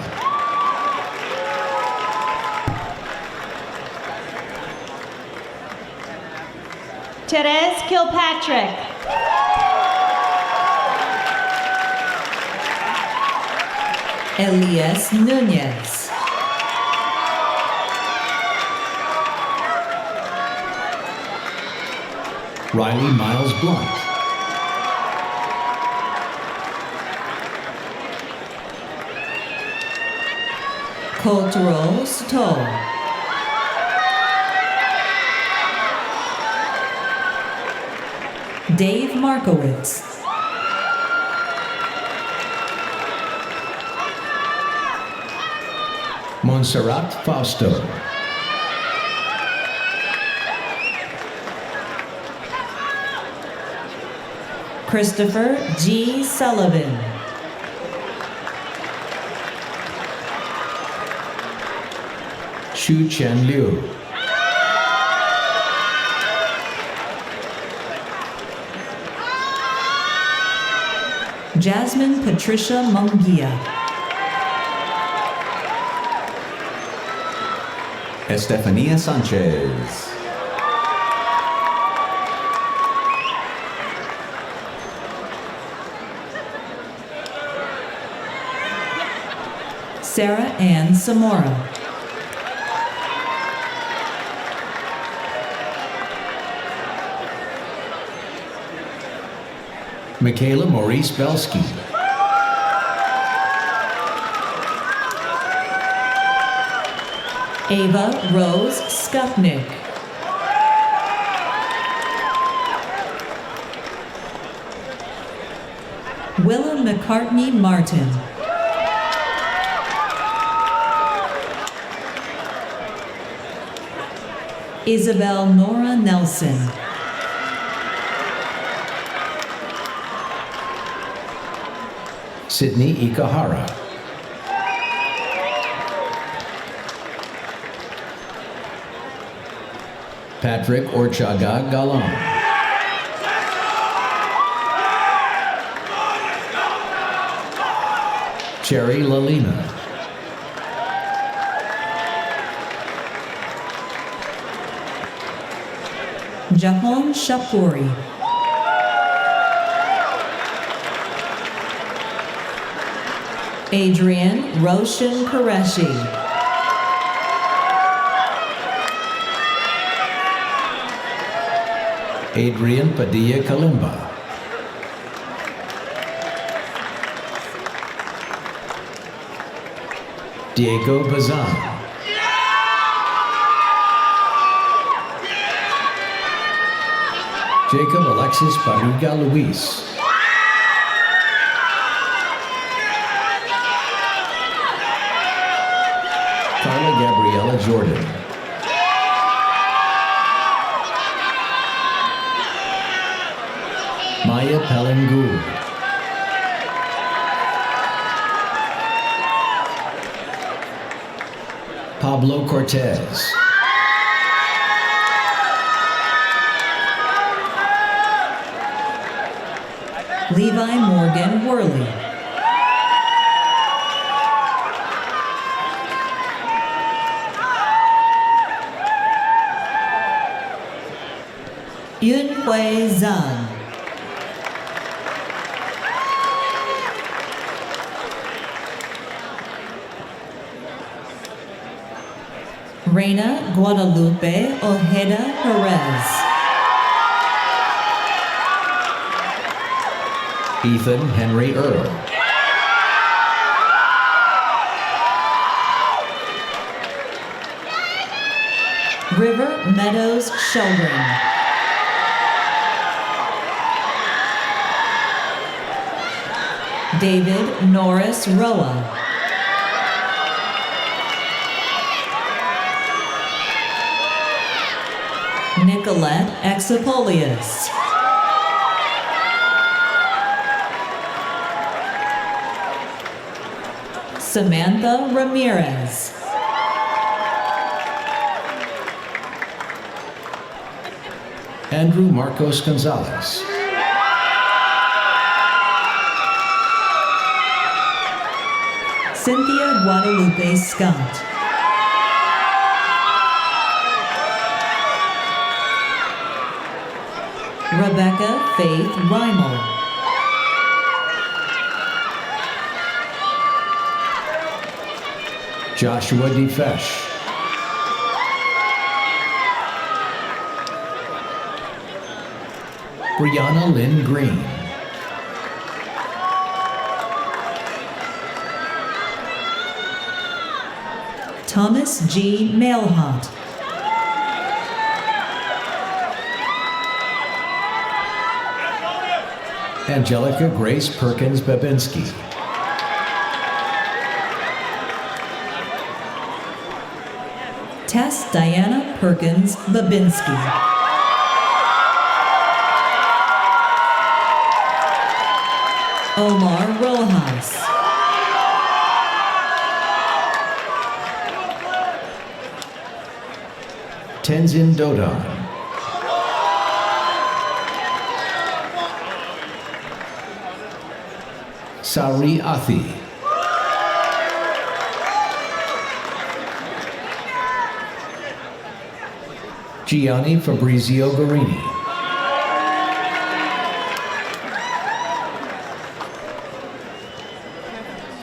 Therese Kilpatrick. Elias Nunez. Riley Miles Blunt. Kotro Stoll. Dave Markowitz. Montserrat Fausto. Christopher G. Sullivan. Xu Chen Liu. Jasmine Patricia Mungia. Estefania Sanchez. Sarah Ann Samora. Michaela Maurice Belsky. Ava Rose Skupnik. Willa McCartney Martin. Isabel Nora Nelson. Sydney Ikahara. Patrick Orchaga Galon. Cherry Lalina. Jahan Shapuri. Adrian Roshan Qureshi. Adrian Padilla Kalimba. Diego Bazan. Jacob Alexis Barriga Luis. Carla Gabriela Jordan. Maya Palangu. Pablo Cortez. Levi Morgan Worley. Hui Zhang. Reina Guadalupe Ojeda Perez. Ethan Henry Earl. River Meadows Sheldon. David Norris Roa. Nicolette Exapolius. Samantha Ramirez. Andrew Marcos Gonzalez. Cynthia Guadalupe Scott. Rebecca Faith Reimel. Joshua DeFesh. Brianna Lynn Green. Thomas G. Mailhot. Angelica Grace Perkins Babinski. Tess Diana Perkins Babinski. Omar Rojas. Tenzin Dodon. Sari Athi. Gianni Fabrizio Guarini.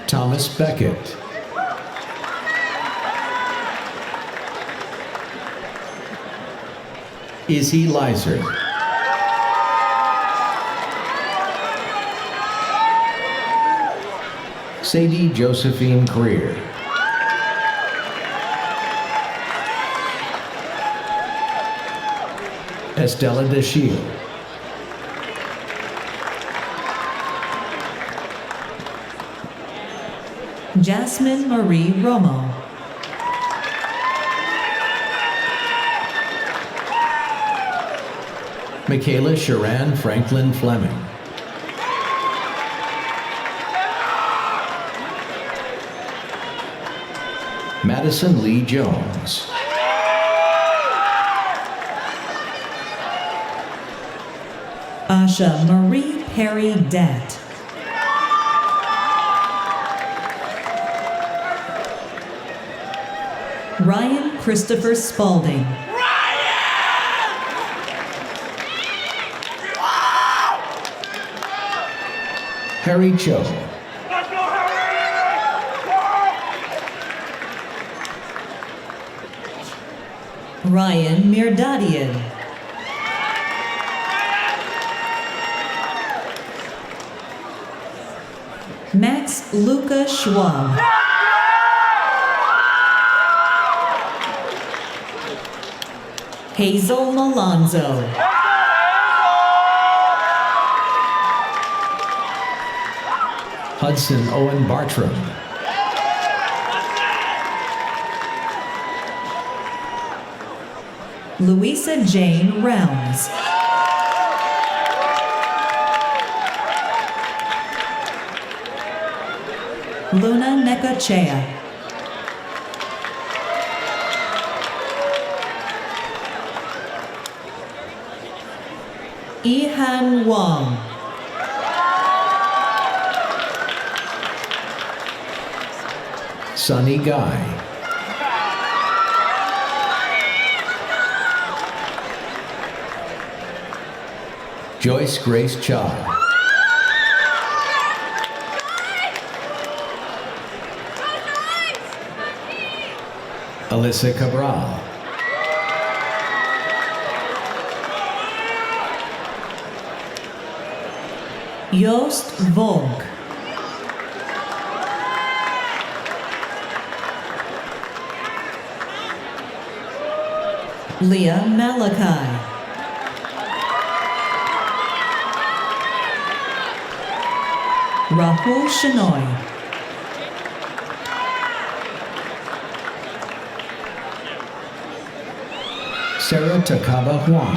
Thomas Beckett. Izzy Lizer. Sadie Josephine Greer. Estella DeShiel. Jasmine Marie Romo. Michaela Sharan Franklin Fleming. Madison Lee Jones. Asha Marie Perry Datt. Ryan Christopher Spalding. Harry Cho. Ryan Mirdadian. Max Luca Schwab. Hazel Malonzo. Hudson Owen Bartram. Louisa Jane Rounds. Luna Necochea. Ihan Wong. Sunny Guy. Joyce Grace Cha. Alyssa Cabral. Joost Volk. Leah Malachi. Rahul Shenoy. Sarah Takaba Huang.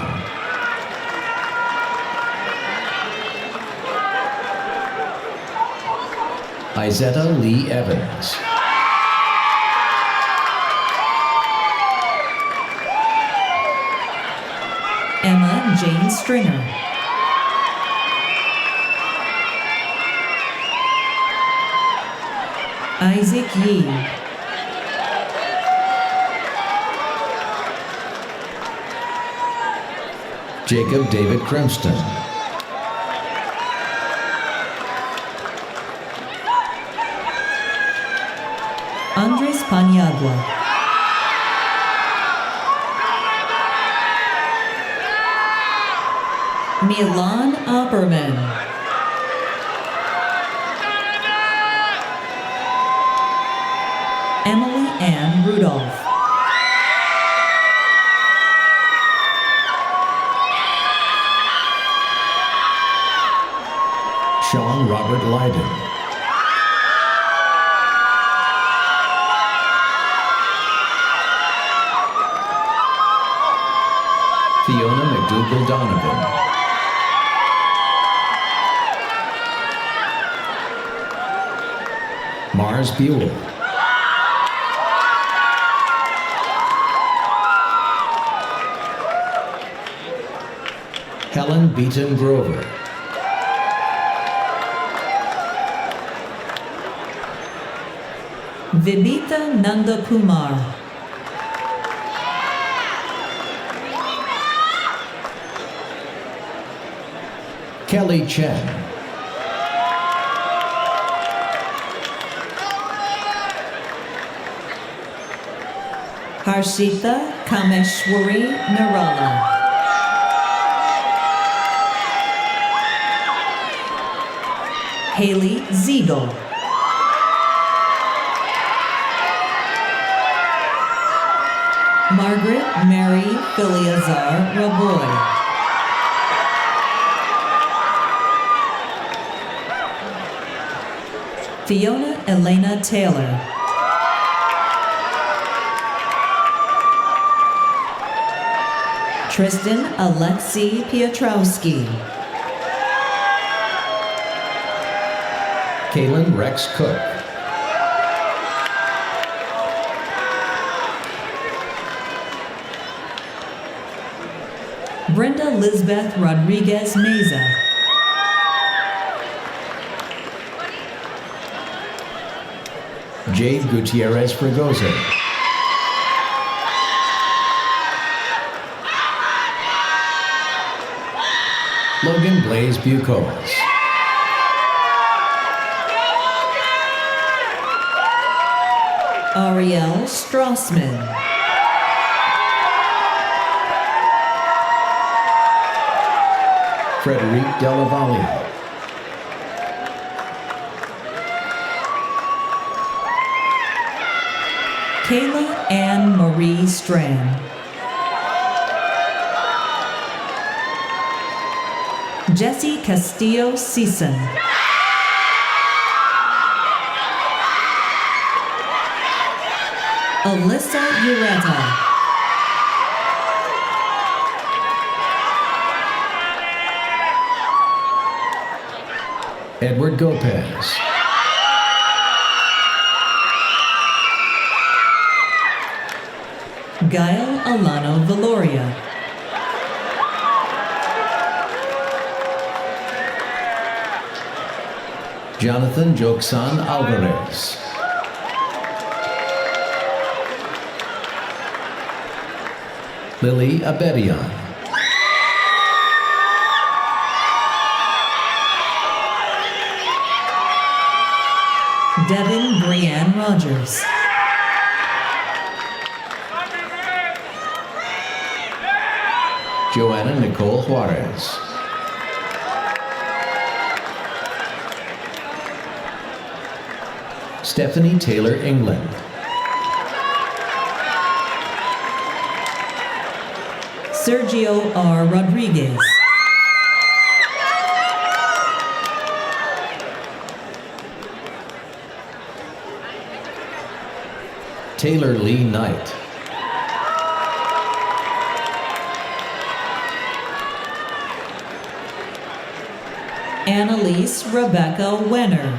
Izetta Lee Evans. Emma Jane Stringer. Isaac Yee. Jacob David Crimston. Andres Paniagua. Milan Opperman. Emily Ann Rudolph. Sean Robert Lydon. Fiona McDougall Donovan. Mars Buell. Helen Beaton Grover. Vibita Nandakumar. Kelly Chen. Harshita Kameshwari Nirala. Haley Ziegel. Margaret Mary Filiazar Raboy. Fiona Elena Taylor. Tristan Alexei Piotrowski. Kaylin Rex Cook. Brenda Lisbeth Rodriguez Meza. Jade Gutierrez Fregoso. Logan Blaze Bucos. Ariel Strassman. Frederique Della Valle. Kayla Ann Marie Strand. Jessie Castillo Season. Alyssa Ureta. Edward Gopez. Gail Alano Valoria. Jonathan Joksan Alvarez. Lily Abedian. Devin Brianne Rogers. Joanna Nicole Juarez. Stephanie Taylor England. Sergio R. Rodriguez. Taylor Lee Knight. Annalise Rebecca Wenner.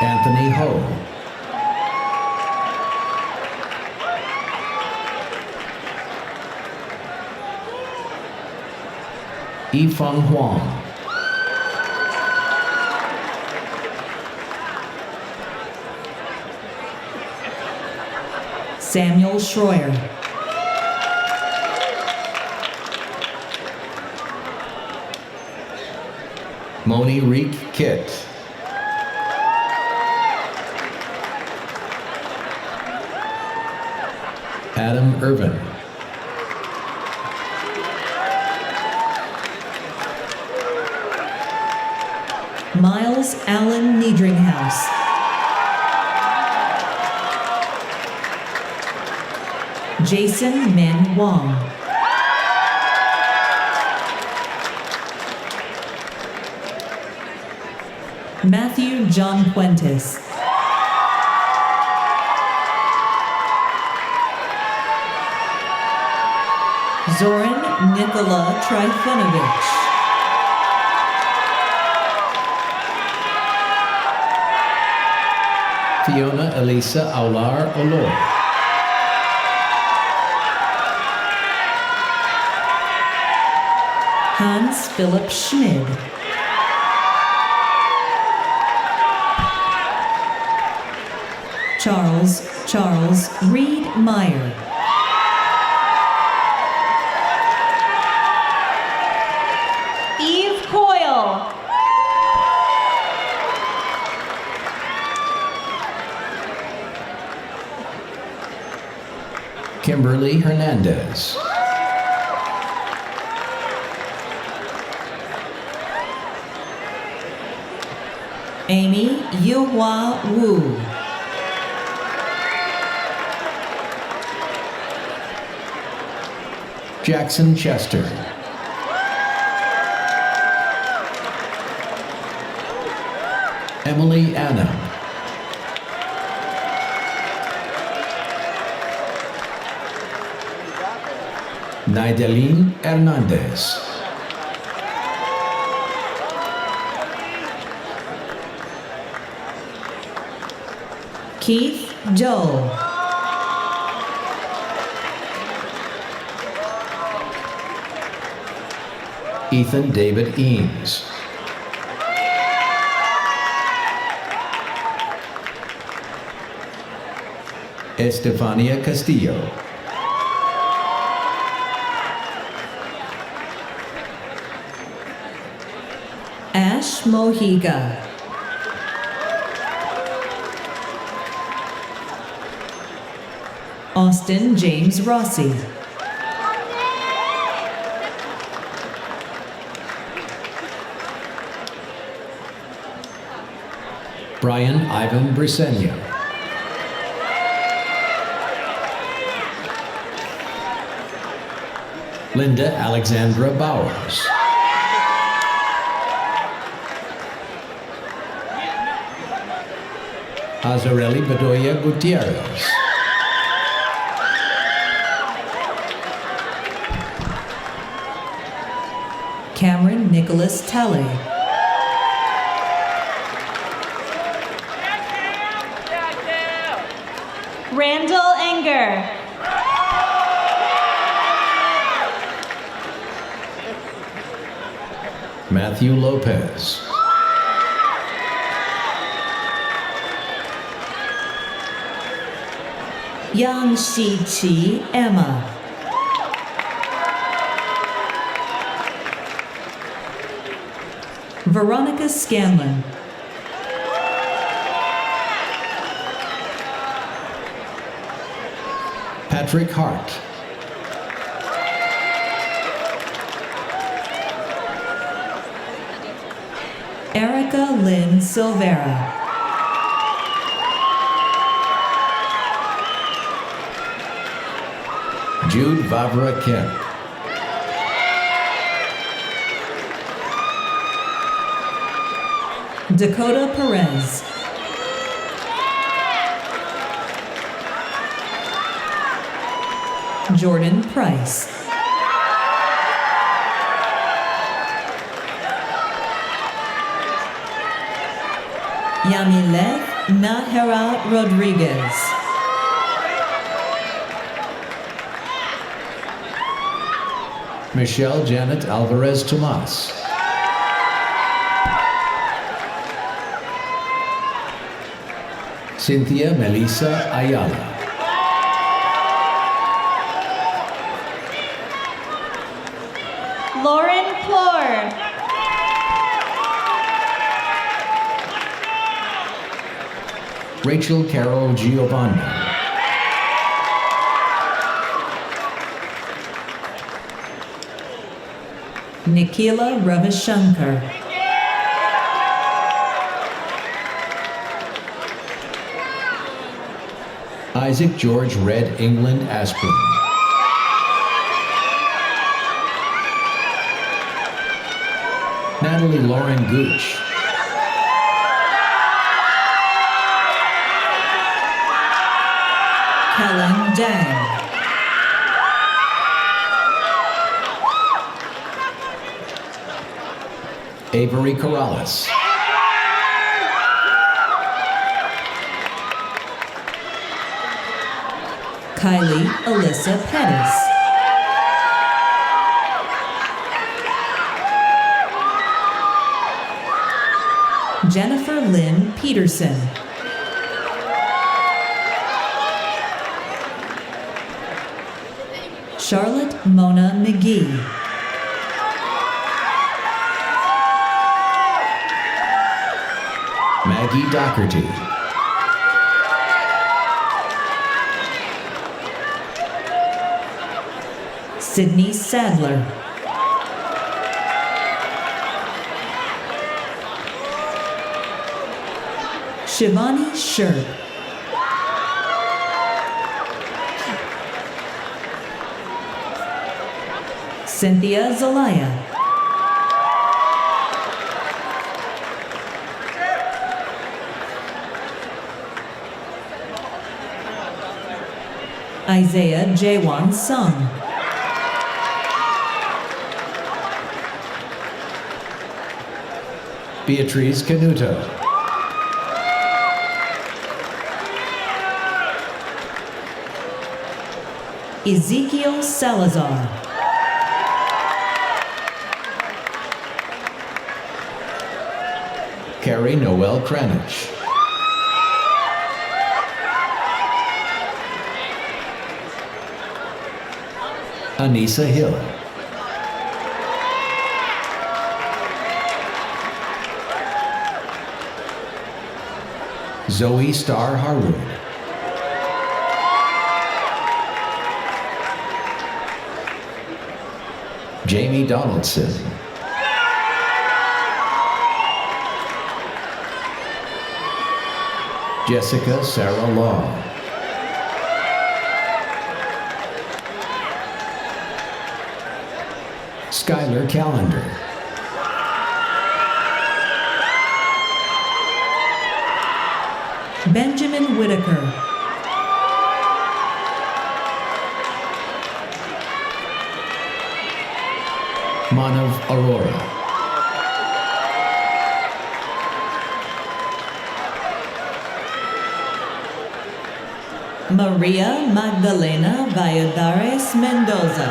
Anthony Ho. Yifeng Huang. Samuel Schroyer. Moni Reek Kit. Adam Irvin. Miles Allen Niedringhouse. Jason Min Wong. Matthew John Puentes. Zoran Nikola Trifunovich. Fiona Elisa Aular Olor. Hans Philip Schmid. Charles Reed Meyer. Eve Coyle. Kimberly Hernandez. Amy Yuhua Wu. Jackson Chester. Emily Anna. Naideline Hernandez. Keith Dole. Ethan David Eames. Estefania Castillo. Ash Mohiga. Austin James Rossi. Brian Ivan Brisenia. Linda Alexandra Bowers. Azareli Bedoya Gutierrez. Cameron Nicholas Talley. Randall Enger. Matthew Lopez. Yang Shi-Chi Emma. Veronica Scanlon. Patrick Hart. Erica Lynn Silvera. Jude Vavra Kemp. Dakota Perez. Jordan Price. Yamileth Nahera Rodriguez. Michelle Janet Alvarez Tomas. Cynthia Melissa Ayala. Lauren Plore. Rachel Carol Giovanni. Nikila Ravishankar. Isaac George Red England Aspen. Natalie Lauren Gooch. Helen Dang. Avery Corrales. Kylie Alyssa Pettis. Jennifer Lynn Peterson. Charlotte Mona McGee. Maggie Doherty. Sydney Sadler. Shivani Sherp. Cynthia Zelaya. Isaiah Jaewon Sung. Beatrice Canuto. Ezekiel Salazar. Carrie Noel Kranich. Anissa Hill. Zoe Starr Harwood. Jamie Donaldson. Jessica Sarah Law. Skylar Callender. Benjamin Whitaker. Manav Arora. Maria Magdalena Valladares Mendoza.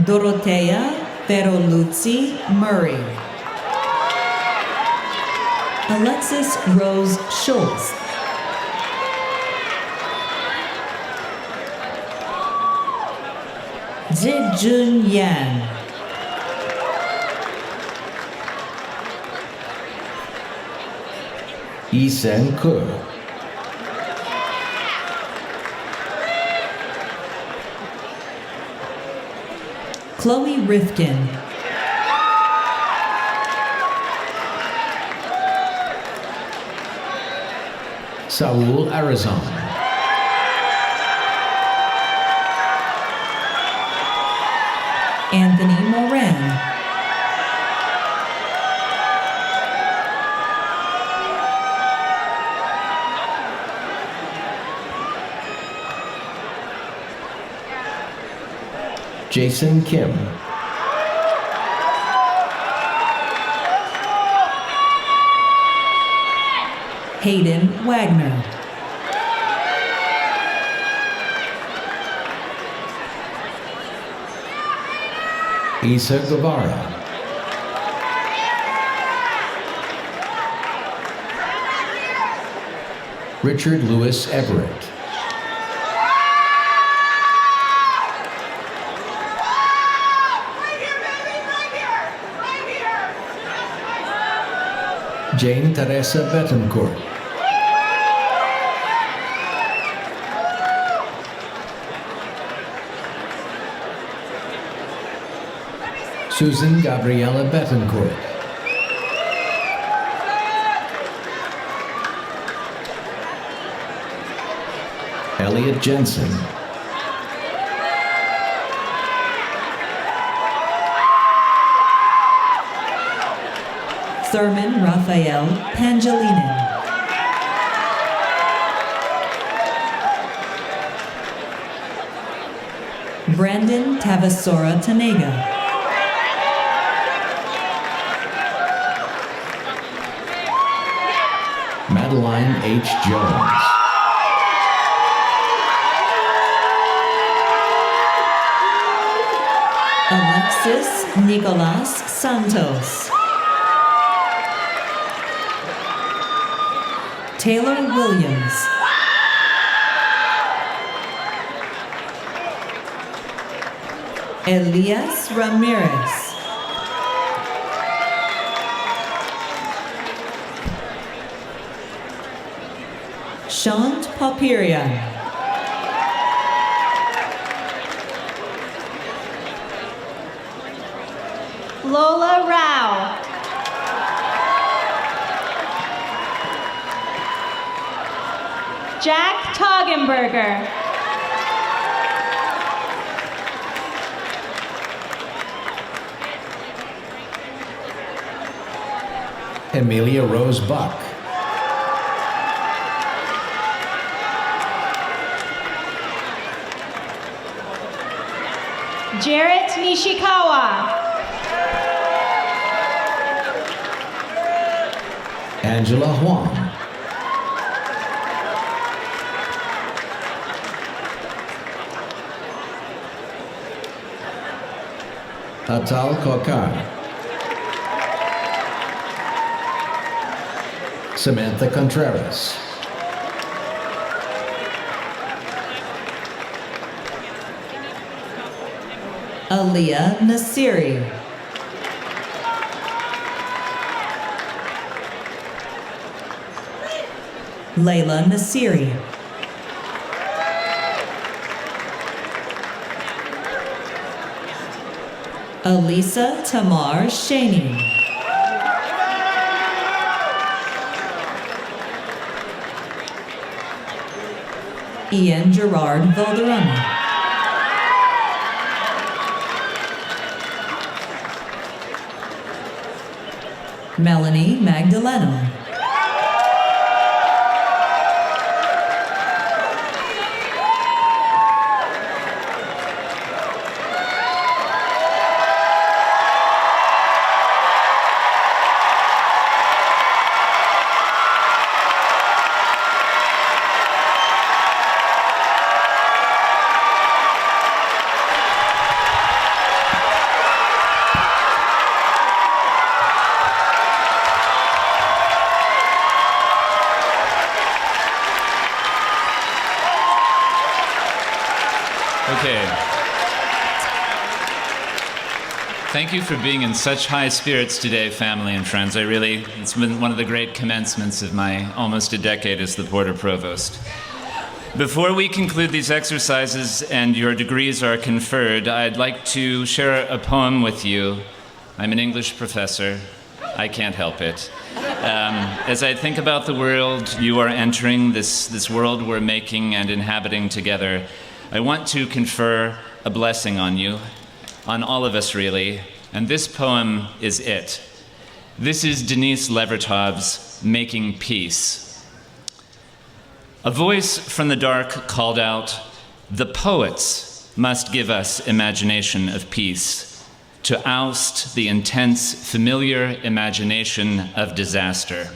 Dorotea Feroluzzi Murray. Alexis Rose Schultz. Zijun Yan. Isen Ke. Chloe Rifkin. Saul Arizon. Anthony Moran. Jason Kim. Hayden Wagner. Isa Guevara. Richard Lewis Everett. Jane Teresa Betancourt. Susan Gabriela Betancourt. Elliot Jensen. Thurman Raphael Pangilinan. Brandon Tavasora Tanega. Madeline H. Jones. Alexis Nicolas Santos. Taylor Williams. Elias Ramirez. Shant Papirian. Lola Rao. Jack Toggenberger. Emilia Rose Buck. Jarrett Nishikawa. Angela Huang. Atal Kokar. Samantha Contreras. Aliyah Nasiri. Layla Nasiri. Alisa Tamar Shaney. Ian Gerard Valderrama. Melanie Magdaleno. Okay. Thank you for being in such high spirits today, family and friends. It's been one of the great commencements of my almost a decade as the Porter Provost. Before we conclude these exercises and your degrees are conferred, I'd like to share a poem with you. I'm an English professor. I can't help it. As I think about the world you are entering, this world we're making and inhabiting together, I want to confer a blessing on you, on all of us really, and this poem is it. This is Denise Levertov's Making Peace. A voice from the dark called out, "The poets must give us imagination of peace, to oust the intense, familiar imagination of disaster.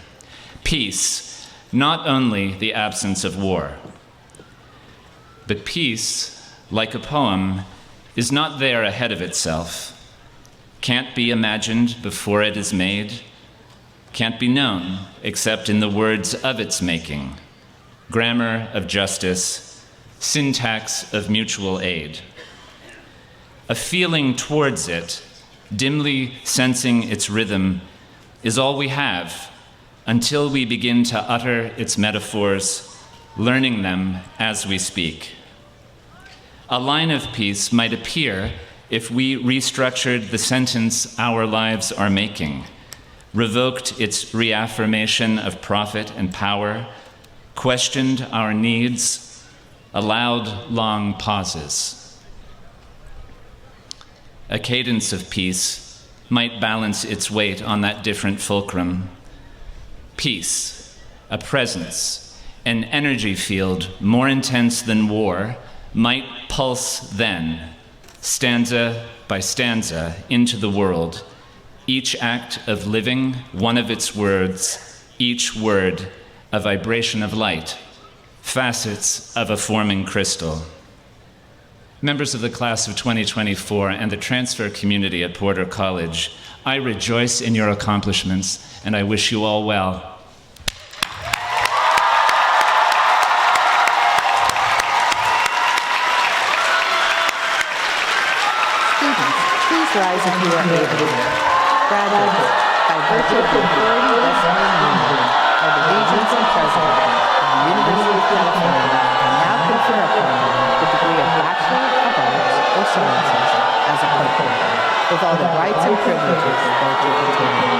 Peace, not only the absence of war. But peace, like a poem, is not there ahead of itself, can't be imagined before it is made, can't be known except in the words of its making. Grammar of justice, syntax of mutual aid. A feeling towards it, dimly sensing its rhythm, is all we have until we begin to utter its metaphors, learning them as we speak. A line of peace might appear if we restructured the sentence our lives are making, revoked its reaffirmation of profit and power, questioned our needs, allowed long pauses. A cadence of peace might balance its weight on that different fulcrum. Peace, a presence, an energy field more intense than war, might pulse then, stanza by stanza, into the world, each act of living one of its words, each word a vibration of light, facets of a forming crystal. Members of the class of 2024 and the transfer community at Porter College, I rejoice in your accomplishments and I wish you all well. Students, please rise if you are able. Graduates, by virtue of the authority vested in me by the Regents and President of the University of California, I now confer upon you the degree of Bachelor of Arts or Sciences as appropriate, with all the rights and privileges thereto pertaining.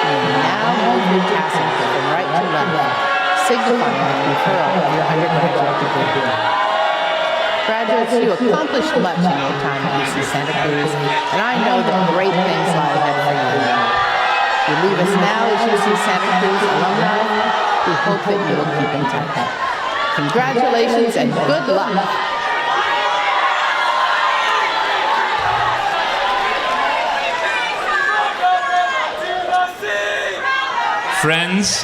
You may now move your casket from right to left, signifying the conferral of your undergraduate degree. Graduates, you accomplished much in your time at UC Santa Cruz, and I know that great things lie ahead for you. You leave us now as UC Santa Cruz alumni. We hope that you will keep in touch. Congratulations and good luck. Friends,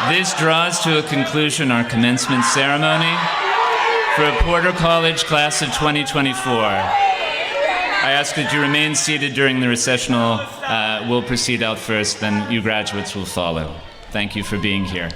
this draws to a conclusion our commencement ceremony for a Porter College class of 2024. I ask that you remain seated during the recessional. We'll proceed out first, then you graduates will follow. Thank you for being here.